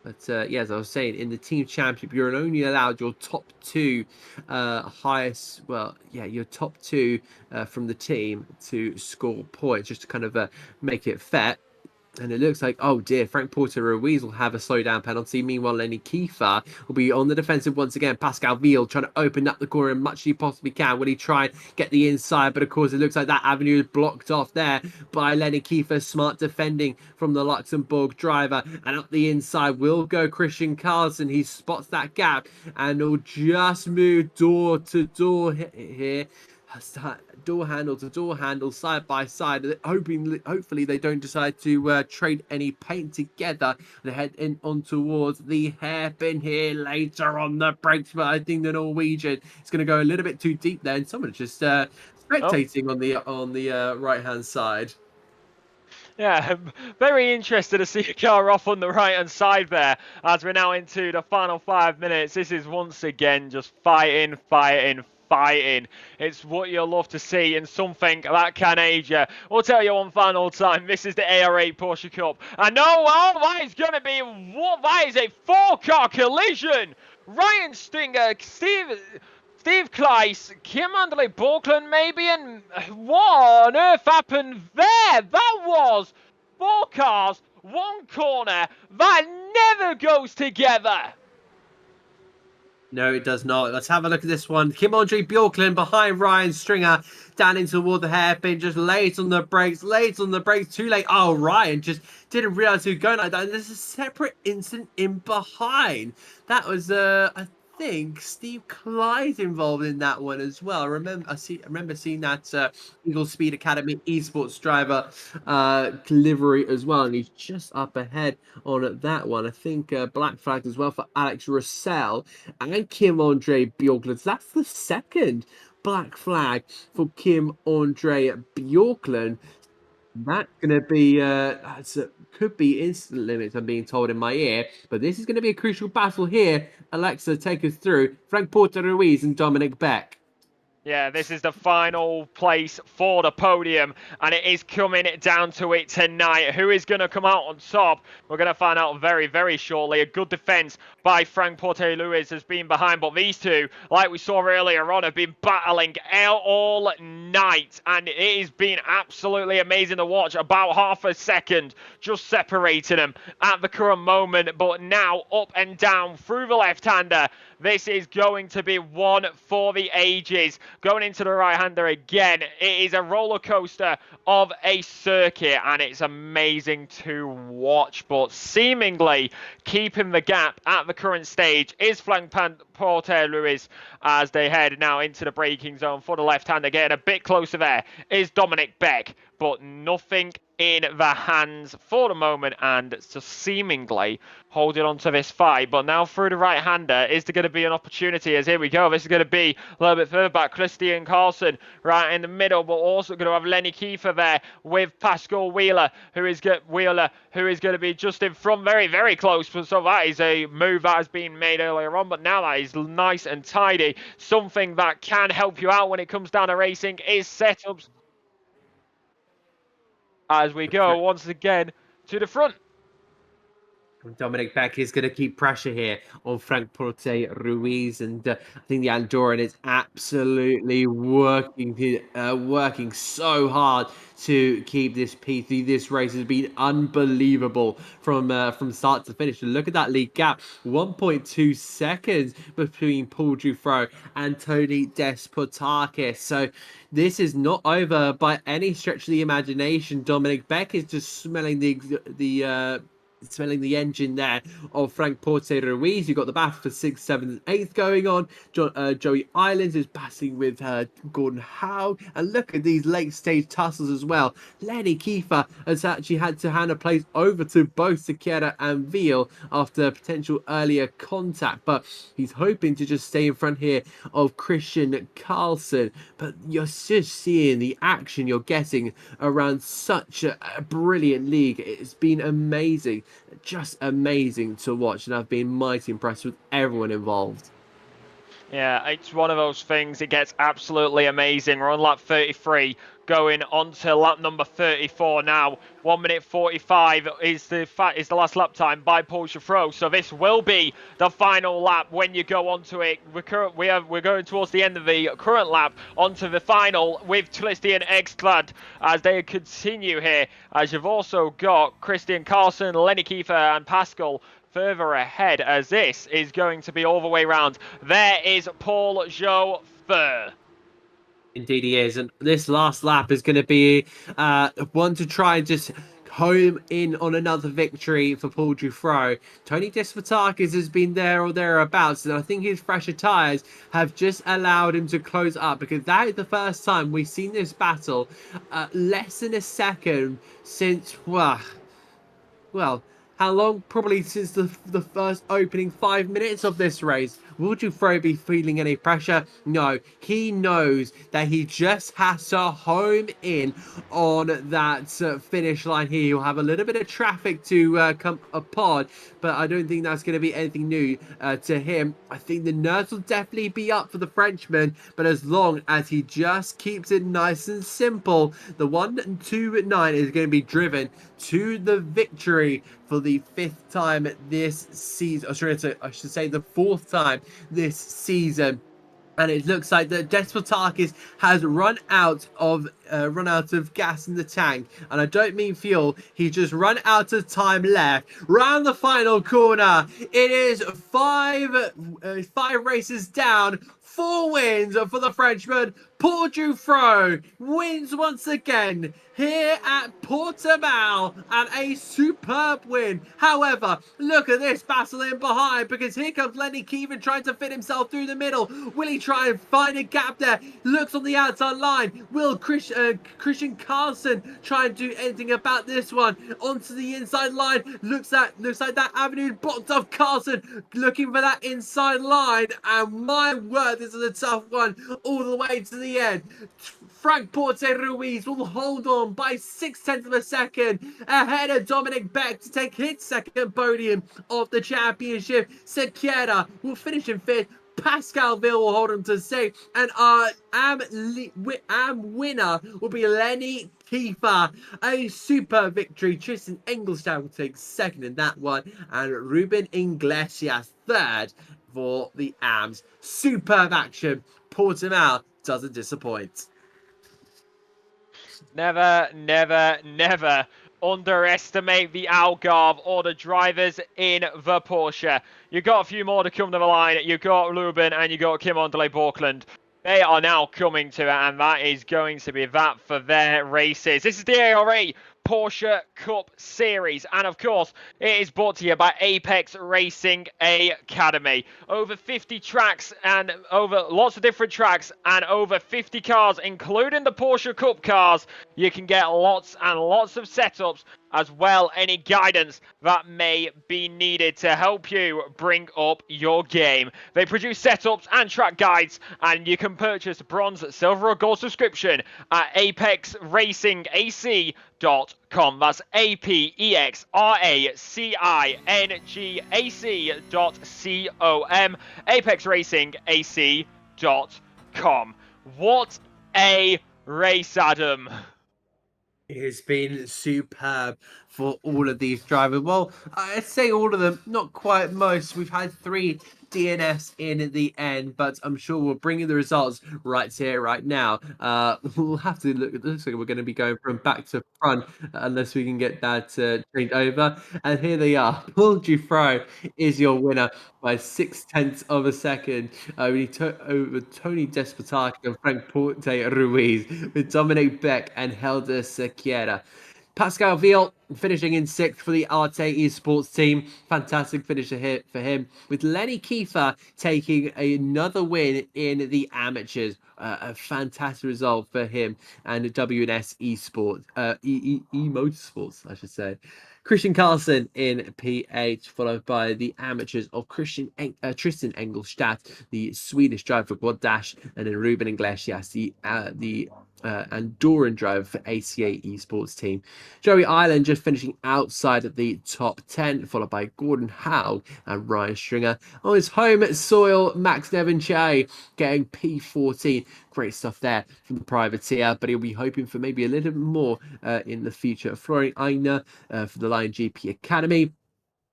But yeah, as I was saying, in the team championship, you're only allowed your top two highest, well, yeah, your top two from the team to score points, just to kind of make it fair. And it looks like, oh dear, Frank Porter Ruiz will have a slowdown penalty. Meanwhile, Lenny Kiefer will be on the defensive once again. Pascal Viel trying to open up the corner as much as he possibly can. Will he try and get the inside? But of course, it looks like that avenue is blocked off there by Lenny Kiefer. Smart defending from the Luxembourg driver. And up the inside will go Christian Carlson. He spots that gap and will just move door to door here. Door handle to door handle, side by side, hopefully they don't decide to trade any paint together. They head in on towards the hairpin here later on the brakes, but I think the Norwegian is going to go a little bit too deep there, and someone just spectating on the right hand side. Yeah, very interested to see a car off on the right-hand side there as we're now into the final 5 minutes. This is once again just fighting. It's what you'll love to see in something that can age you. We'll tell you one final time, this is the ARA Porsche Cup. And that is going to be, that is a 4-car collision. Ryan Stinger, Steve Kleiss, Kim Andre Bjorklund maybe, and what on earth happened there? That was 4 cars, 1 corner. That never goes together. No, it does not. Let's have a look at this one. Kim Andre Bjorklund behind Ryan Stringer, down in toward the hairpin, just late on the brakes, too late. Oh, Ryan just didn't realize he was going like that. And there's a separate incident in behind. That was, I think, Steve Clyde involved in that one as well. I remember seeing that Eagle Speed Academy esports driver livery as well, and he's just up ahead on that one. I think black flag as well for Alex Russell and Kim Andre Bjorklund. So that's the second black flag for Kim Andre Bjorklund. That's going to be, could be instant limits, I'm being told in my ear. But this is going to be a crucial battle here. Alexa, take us through. Frank Porter Ruiz and Dominic Beck. Yeah, this is the final place for the podium, and it is coming down to it tonight. Who is going to come out on top? We're going to find out very, very shortly. A good defense by Frank Porte Lewis has been behind, but these two, like we saw earlier on, have been battling all night, and it has been absolutely amazing to watch. About half a second just separating them at the current moment, but now up and down through the left-hander. This is going to be one for the ages. Going into the right-hander again, it is a roller coaster of a circuit, and it's amazing to watch. But seemingly keeping the gap at the current stage is Frank Porter Lewis as they head now into the braking zone for the left-hander. Getting a bit closer there is Dominic Beck. but nothing in the hands for the moment, and just seemingly holding on to this fight. But now through the right-hander, is there going to be an opportunity? As here we go, this is going to be a little bit further back. Christian Carlson right in the middle, but also going to have Lenny Kiefer there with Pascal Wheeler, who is going to be just in front, very, very close. So that is a move that has been made earlier on, but now that is nice and tidy. Something that can help you out when it comes down to racing is setups. As we go once again to the front. Dominic Beck is going to keep pressure here on Frank Porte Ruiz, and I think the Andorran is absolutely working so hard to keep this P3. This race has been unbelievable from start to finish. And look at that lead gap, 1.2 seconds between Paul Dufresne and Tony Despotakis. So this is not over by any stretch of the imagination. Dominic Beck is just smelling the engine there of Frank Porte Ruiz. You've got the battle for 6th, 7th, and 8th going on. Joey Islands is battling with Gordon Howe. And look at these late stage tussles as well. Lenny Kiefer has actually had to hand a place over to both Sequeira and Veal after potential earlier contact. But he's hoping to just stay in front here of Christian Carlson. But you're just seeing the action you're getting around such a brilliant league. It's been amazing. Just amazing to watch, and I've been mighty impressed with everyone involved. Yeah, it's one of those things. It gets absolutely amazing. We're on lap 33, going on to lap number 34 now. 1 minute 45 is the last lap time by Paul Dufresne. So this will be the final lap when you go onto it. We're going towards the end of the current lap onto the final with Tristan Ekstrad as they continue here. As you've also got Christian Carlson, Lenny Kiefer, and Pascal further ahead, as this is going to be all the way round. There is Paul Joffre. Indeed he is, and this last lap is going to be one to try and just home in on another victory for Paul Dufresne. Tony Despotakis has been there or thereabouts, and I think his fresher tyres have just allowed him to close up, because that is the first time we've seen this battle less than a second since, well, how long? Probably since the first opening 5 minutes of this race. Will Dufresne be feeling any pressure? No. He knows that he just has to home in on that finish line here. He'll have a little bit of traffic to come upon, but I don't think that's going to be anything new to him. I think the nerves will definitely be up for the Frenchman, but as long as he just keeps it nice and simple, the 1-2-9 is going to be driven to the victory for the 5th time this season. I should say the 4th time this season. And it looks like that Despotakis has run out of gas in the tank, and I don't mean fuel. He's just run out of time left. Round the final corner, it is five races down, 4 wins for the Frenchman. Paul Dufresne wins once again here at Portimao, and a superb win. However, look at this battle in behind, because here comes Lenny Kiefer trying to fit himself through the middle. Will he try and find a gap there? Looks on the outside line. Will Christian Carlson try and do anything about this one? Onto the inside line. Looks like that avenue blocked off. Carlson looking for that inside line, and my word, this is a tough one all the way to the end. Frank Porte Ruiz will hold on by 0.6 of a second ahead of Dominic Beck to take his 2nd podium of the championship. Sequeira will finish in 5th. Pascal Ville will hold him to 6th, and our AM winner will be Lenny Kiefer. A super victory. Tristan Engelstad will take 2nd in that one, and Ruben Iglesias 3rd for the AMs. Superb action. Portimao doesn't disappoint. Never, never, never underestimate the Algarve or the drivers in the Porsche. You've got a few more to come to the line. You've got Ruben and you've got Kim Ondele Borkland. They are now coming to it, and that is going to be that for their races. This is the ARA Porsche Cup Series. And of course, it is brought to you by Apex Racing Academy. Over 50 tracks and over lots of different tracks and over 50 cars, including the Porsche Cup cars. You can get lots and lots of setups, as well any guidance that may be needed to help you bring up your game. They produce setups and track guides, and you can purchase bronze, silver or gold subscription at apexracingac.com. That's apexracingac.com. apexracingac.com. What a race, Adam. It has been superb for all of these drivers. Well, I'd say all of them, not quite most. We've had 3 DNFs in the end, but I'm sure we'll bring you the results right here, right now. We'll have to look. It looks like we're going to be going from back to front unless we can get that changed over. And here they are. Paul Dufro is your winner by 0.6 of a second. We took over Tony Despotaki and Frank Porte Ruiz with Dominic Beck and Helder Sequeira. Pascal Vial finishing in 6th for the Arte Esports team. Fantastic finisher here for him. With Lenny Kiefer taking another win in the amateurs. A fantastic result for him and WNS Esports, Motorsports, I should say. Christian Carlson in P8, followed by the amateurs of Tristan Engelstadt, the Swedish driver for Quad Dash, and then Ruben Iglesias, the Andorran driver for ACA Esports team. Joey Ireland just finishing outside of the top 10, followed by Gordon Howe and Ryan Stringer. On his home soil, Max Devonshire getting P14. Great stuff there from the privateer, but he'll be hoping for maybe a little bit more in the future. Florian Einer for the Lion GP Academy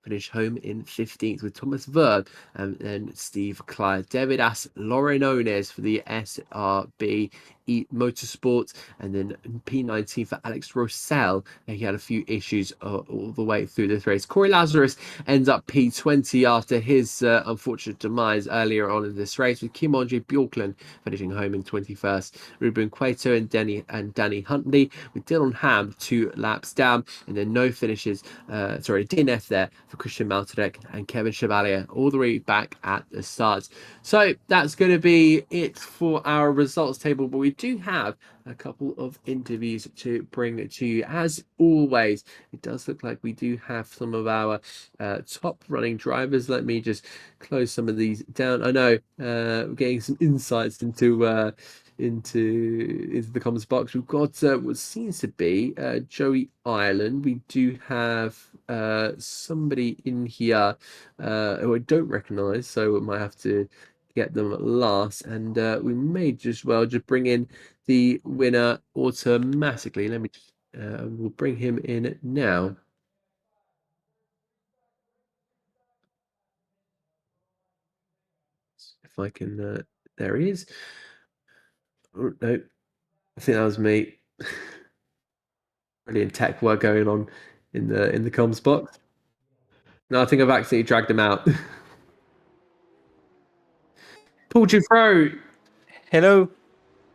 finished home in 15th with Thomas Verb and then Steve Clyde. David As Lorenones for the SRB Motorsports, and then P19 for Alex Rossell. He had a few issues all the way through this race. Corey Lazarus ends up P20 after his unfortunate demise earlier on in this race, with Kim Andre Bjorklund finishing home in 21st. Ruben Cueto and Danny Huntley, with Dylan Ham 2 laps down, and then no finishes, DNF there for Christian Maltadek and Kevin Chevalier all the way back at the start. So that's going to be it for our results table, but we do have a couple of interviews to bring to you. As always, it does look like we do have some of our top running drivers. Let me just close some of these down. I know we're getting some insights into the comments box. We've got what seems to be Joey Ireland. We do have somebody in here who I don't recognize, so we might have to get them last, and we may just bring in the winner automatically. Let me just we'll bring him in now. If I can there he is. Oh, no, I think that was me. Brilliant tech work going on in the comms box. No, I think I've accidentally dragged him out. Paul Dufro, hello.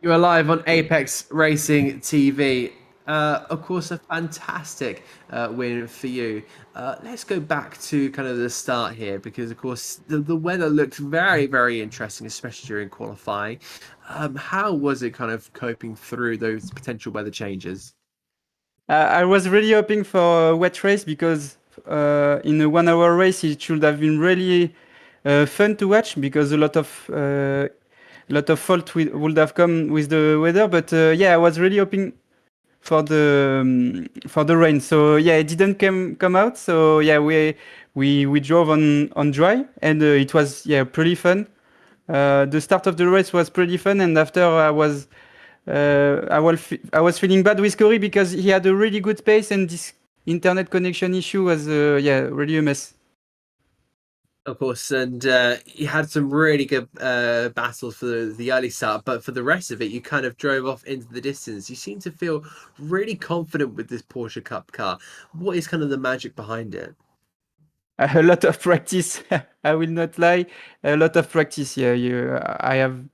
You are live on Apex Racing TV. Of course, a fantastic win for you. Let's go back to kind of the start here, because, of course, the weather looked very, very interesting, especially during qualifying. How was it kind of coping through those potential weather changes? I was really hoping for a wet race, because in a 1 hour race, it should have been really fun to watch, because a lot of fault would have come with the weather. But I was really hoping for the rain. So it didn't come out. So we drove on dry, and it was pretty fun. The start of the race was pretty fun, and after I was feeling bad with Corby, because he had a really good pace, and this internet connection issue was really a mess. Of course, and you had some really good battles for the early start, but for the rest of it, you kind of drove off into the distance. You seem to feel really confident with this Porsche Cup car. What is kind of the magic behind it? A lot of practice. I will not lie. A lot of practice. I have,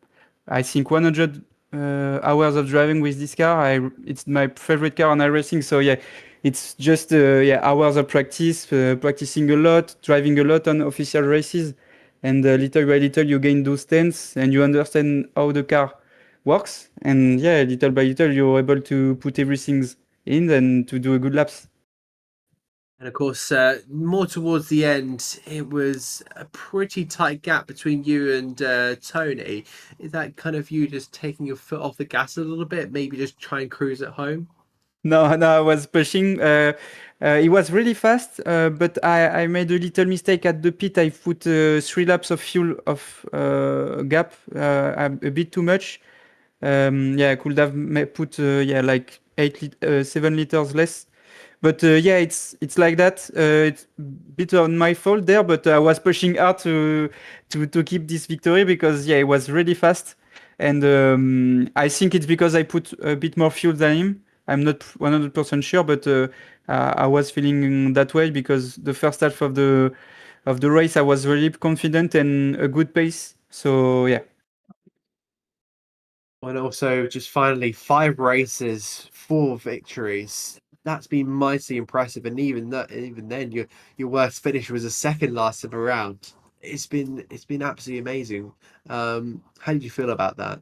I think, 100 hours of driving with this car. It's my favorite car on iRacing. So it's just hours of practice, practicing a lot, driving a lot on official races, and little by little you gain those stance and you understand how the car works, and little by little you're able to put everything in and to do a good laps. And of course, more towards the end, it was a pretty tight gap between you and Tony. Is that kind of you just taking your foot off the gas a little bit, maybe just try and cruise at home? No, I was pushing. It was really fast, but I made a little mistake at the pit. I put 3 laps of fuel of gap, a bit too much. I could have put like 7 liters less. But it's like that. It's a bit on my fault there, but I was pushing hard to keep this victory because it was really fast, and I think it's because I put a bit more fuel than him. I'm not 100% sure, but I was feeling that way because the first half of the race I was really confident and a good pace. So yeah. And also, just finally, 5 races, 4 victories. That's been mighty impressive. And even then, your worst finish was a second last time around. It's been absolutely amazing. How did you feel about that?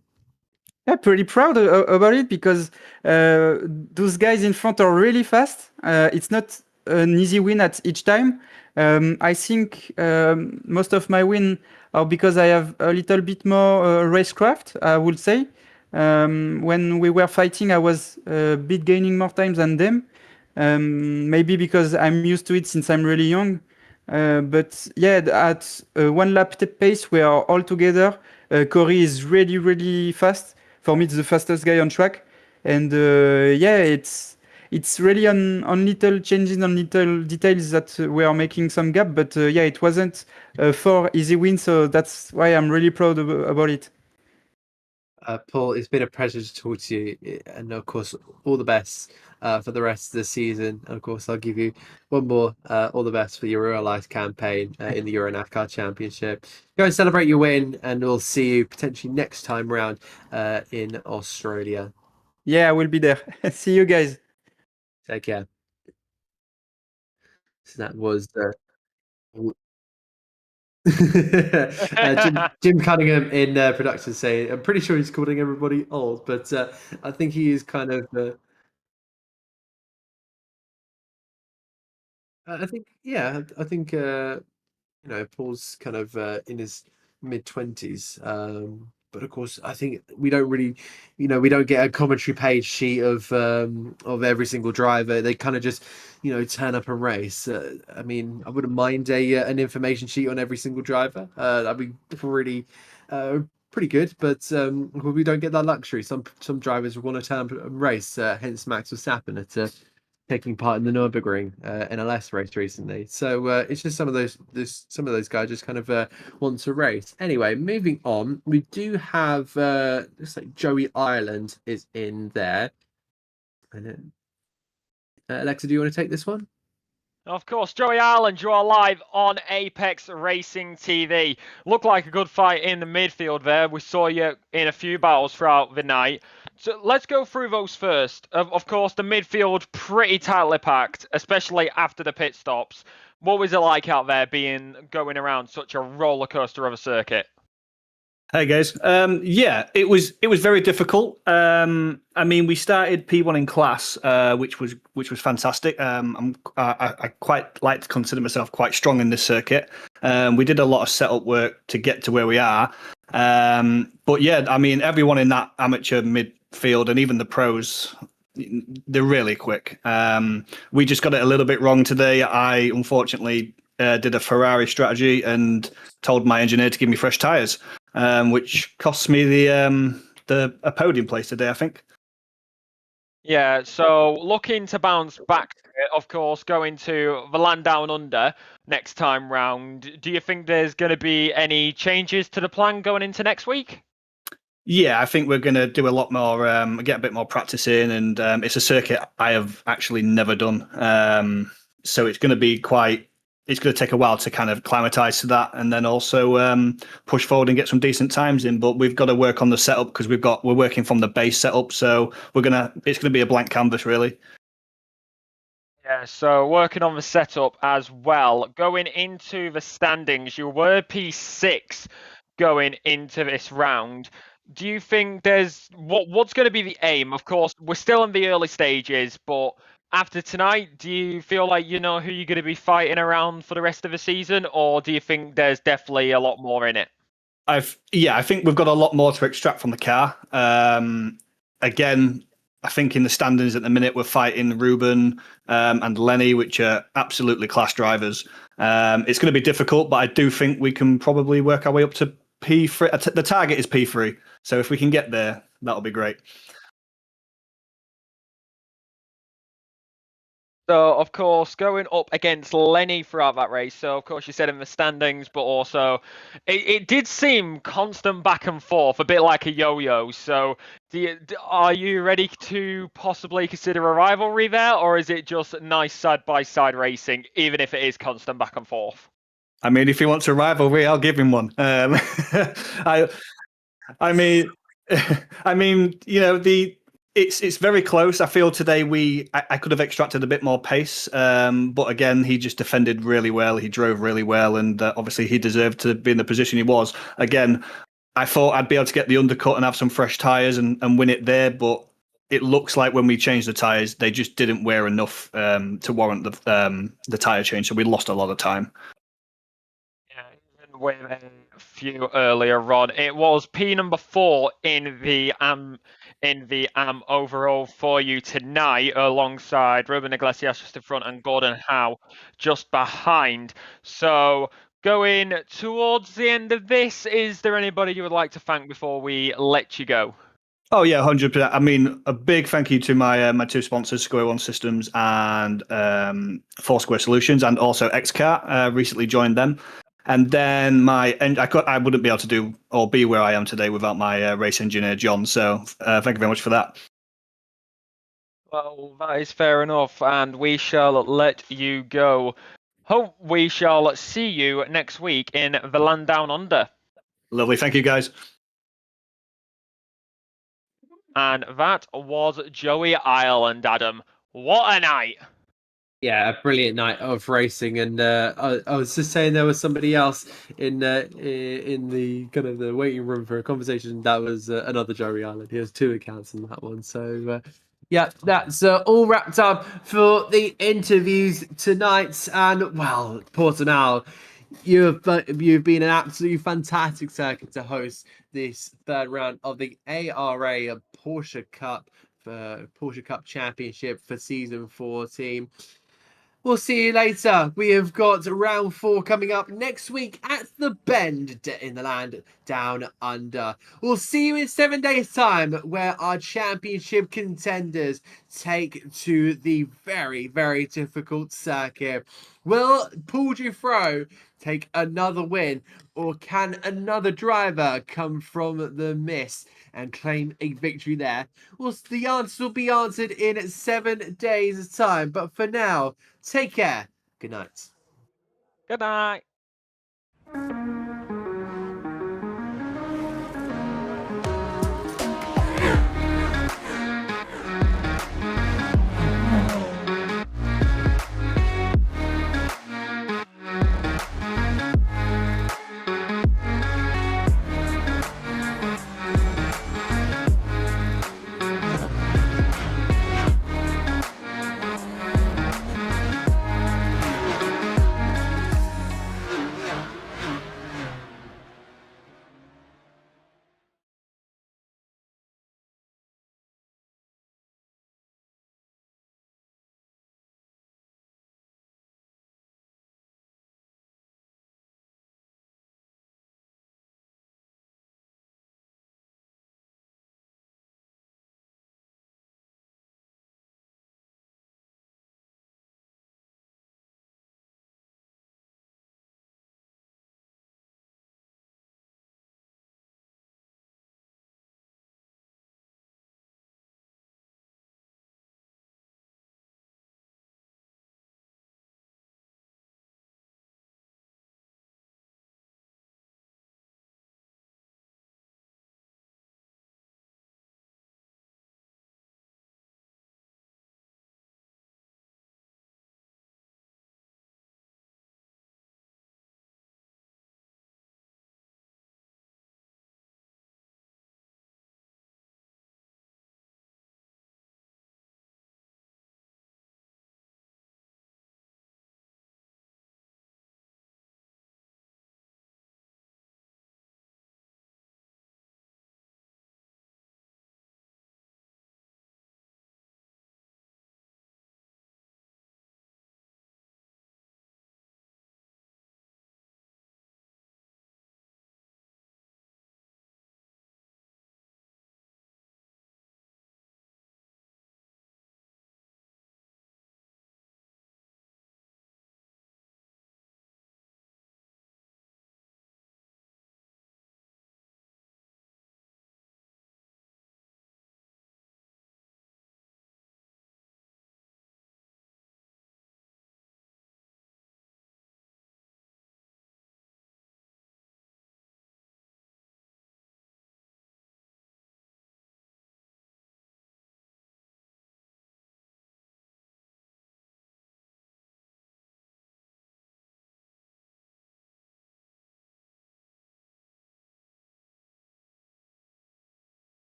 Yeah, pretty proud about it because those guys in front are really fast. It's not an easy win at each time. I think most of my win are because I have a little bit more racecraft, I would say. When we were fighting, I was a bit gaining more time than them. Maybe because I'm used to it since I'm really young. But at 1 lap pace, we are all together. Corey is really, really fast. For me, it's the fastest guy on track, and it's really on little changes, on little details that we are making some gap. But it wasn't 4 easy wins, so that's why I'm really proud about it. Paul, it's been a pleasure to talk to you, and of course, all the best for the rest of the season. And of course, I'll give you one more all the best for your real life campaign in the Euro NASCAR Championship. Go and celebrate your win, and we'll see you potentially next time round in Australia. Yeah, I will be there. See you guys. Take care. So that was Jim Cunningham in production saying, I'm pretty sure he's calling everybody old, but I think he is kind of. I think, Paul's kind of in his mid-20s. But of course, I think we don't really, we don't get a commentary page sheet of every single driver. They kind of just, turn up and race. I mean, I wouldn't mind an information sheet on every single driver. That'd be pretty good. But we don't get that luxury. Some drivers want to turn up and race. Hence Max Verstappen at taking part in the Nürburgring NLS race recently. So it's just some of those guys just kind of want to race. Anyway, moving on, we do have looks like Joey Ireland is in there. Alexa, do you want to take this one? Of course, Joey Ireland, you are live on Apex Racing TV. Looked like a good fight in the midfield there. We saw you in a few battles throughout the night. So let's go through those first. Of course, the midfield pretty tightly packed, especially after the pit stops. What was it like out there going around such a roller coaster of a circuit? Hey guys, it was very difficult. I mean, we started P1 in class, which was fantastic. I quite like to consider myself quite strong in this circuit. We did a lot of setup work to get to where we are. But yeah, I mean, everyone in that amateur midfield and even the pros, they're really quick. We just got it a little bit wrong today. I unfortunately did a Ferrari strategy and told my engineer to give me fresh tires. Which costs me a podium place today, I think. Yeah, so looking to bounce back, of course, going to the land down under next time round. Do you think there's going to be any changes to the plan going into next week? Yeah, I think we're going to do a lot more, get a bit more practice in, and it's a circuit I have actually never done. So it's going to be it's going to take a while to kind of acclimatize to that, and then also push forward and get some decent times in. But we've got to work on the setup because we're working from the base setup, so it's going to be a blank canvas really. Yeah, so working on the setup as well. Going into the standings, you were P6 going into this round. Do you think there's what's going to be the aim? Of course, we're still in the early stages, but after tonight, do you feel like you know who you're going to be fighting around for the rest of the season, or do you think there's definitely a lot more in it? I think we've got a lot more to extract from the car. Again, I think in the standings at the minute we're fighting Ruben and Lenny, which are absolutely class drivers. It's going to be difficult, but I do think we can probably work our way up to P3. The target is P3, so if we can get there, that'll be great. So, of course, going up against Lenny throughout that race. So, of course, you said in the standings, but also it did seem constant back and forth, a bit like a yo-yo. So, are you ready to possibly consider a rivalry there, or is it just nice side-by-side racing, even if it is constant back and forth? I mean, if he wants a rivalry, I'll give him one. I mean, you know, it's very close. I feel today I could have extracted a bit more pace, but again, he just defended really well. He drove really well, and obviously he deserved to be in the position he was. Again, I thought I'd be able to get the undercut and have some fresh tires and win it there, but it looks like when we changed the tires, they just didn't wear enough to warrant the tire change, so we lost a lot of time. Yeah, even with a few earlier on, it was P number 4 in the overall for you tonight, alongside Ruben Iglesias just in front and Gordon Howe just behind. So going towards the end of this, is there anybody you would like to thank before we let you go? Oh yeah, 100%. I mean, a big thank you to my two sponsors, Square One Systems and Foursquare Solutions, and also XCar. Recently joined them, and then I wouldn't be able to do or be where I am today without my race engineer John. So thank you very much for that. Well, that is fair enough, and we shall let you go. Hope we shall see you next week in the Land Down Under. Lovely, thank you guys. And that was Joey Ireland, Adam. What a night! Yeah, a brilliant night of racing, and I was just saying there was somebody else in the kind of the waiting room for a conversation. That was another Joey Island. He has 2 accounts in that one. So yeah, that's all wrapped up for the interviews tonight. And well, Portimao, you've been an absolutely fantastic circuit to host this third round of the ARA Porsche Cup Championship for season 14. We'll see you later. We have got round 4 coming up next week at the Bend in the Land Down Under. We'll see you in 7 days' time, where our championship contenders take to the very, very difficult circuit. Will Paul Dufro take another win, or can another driver come from the mist and claim a victory there? Well, the answer will be answered in 7 days' time. But for now, take care. Good night. Good night.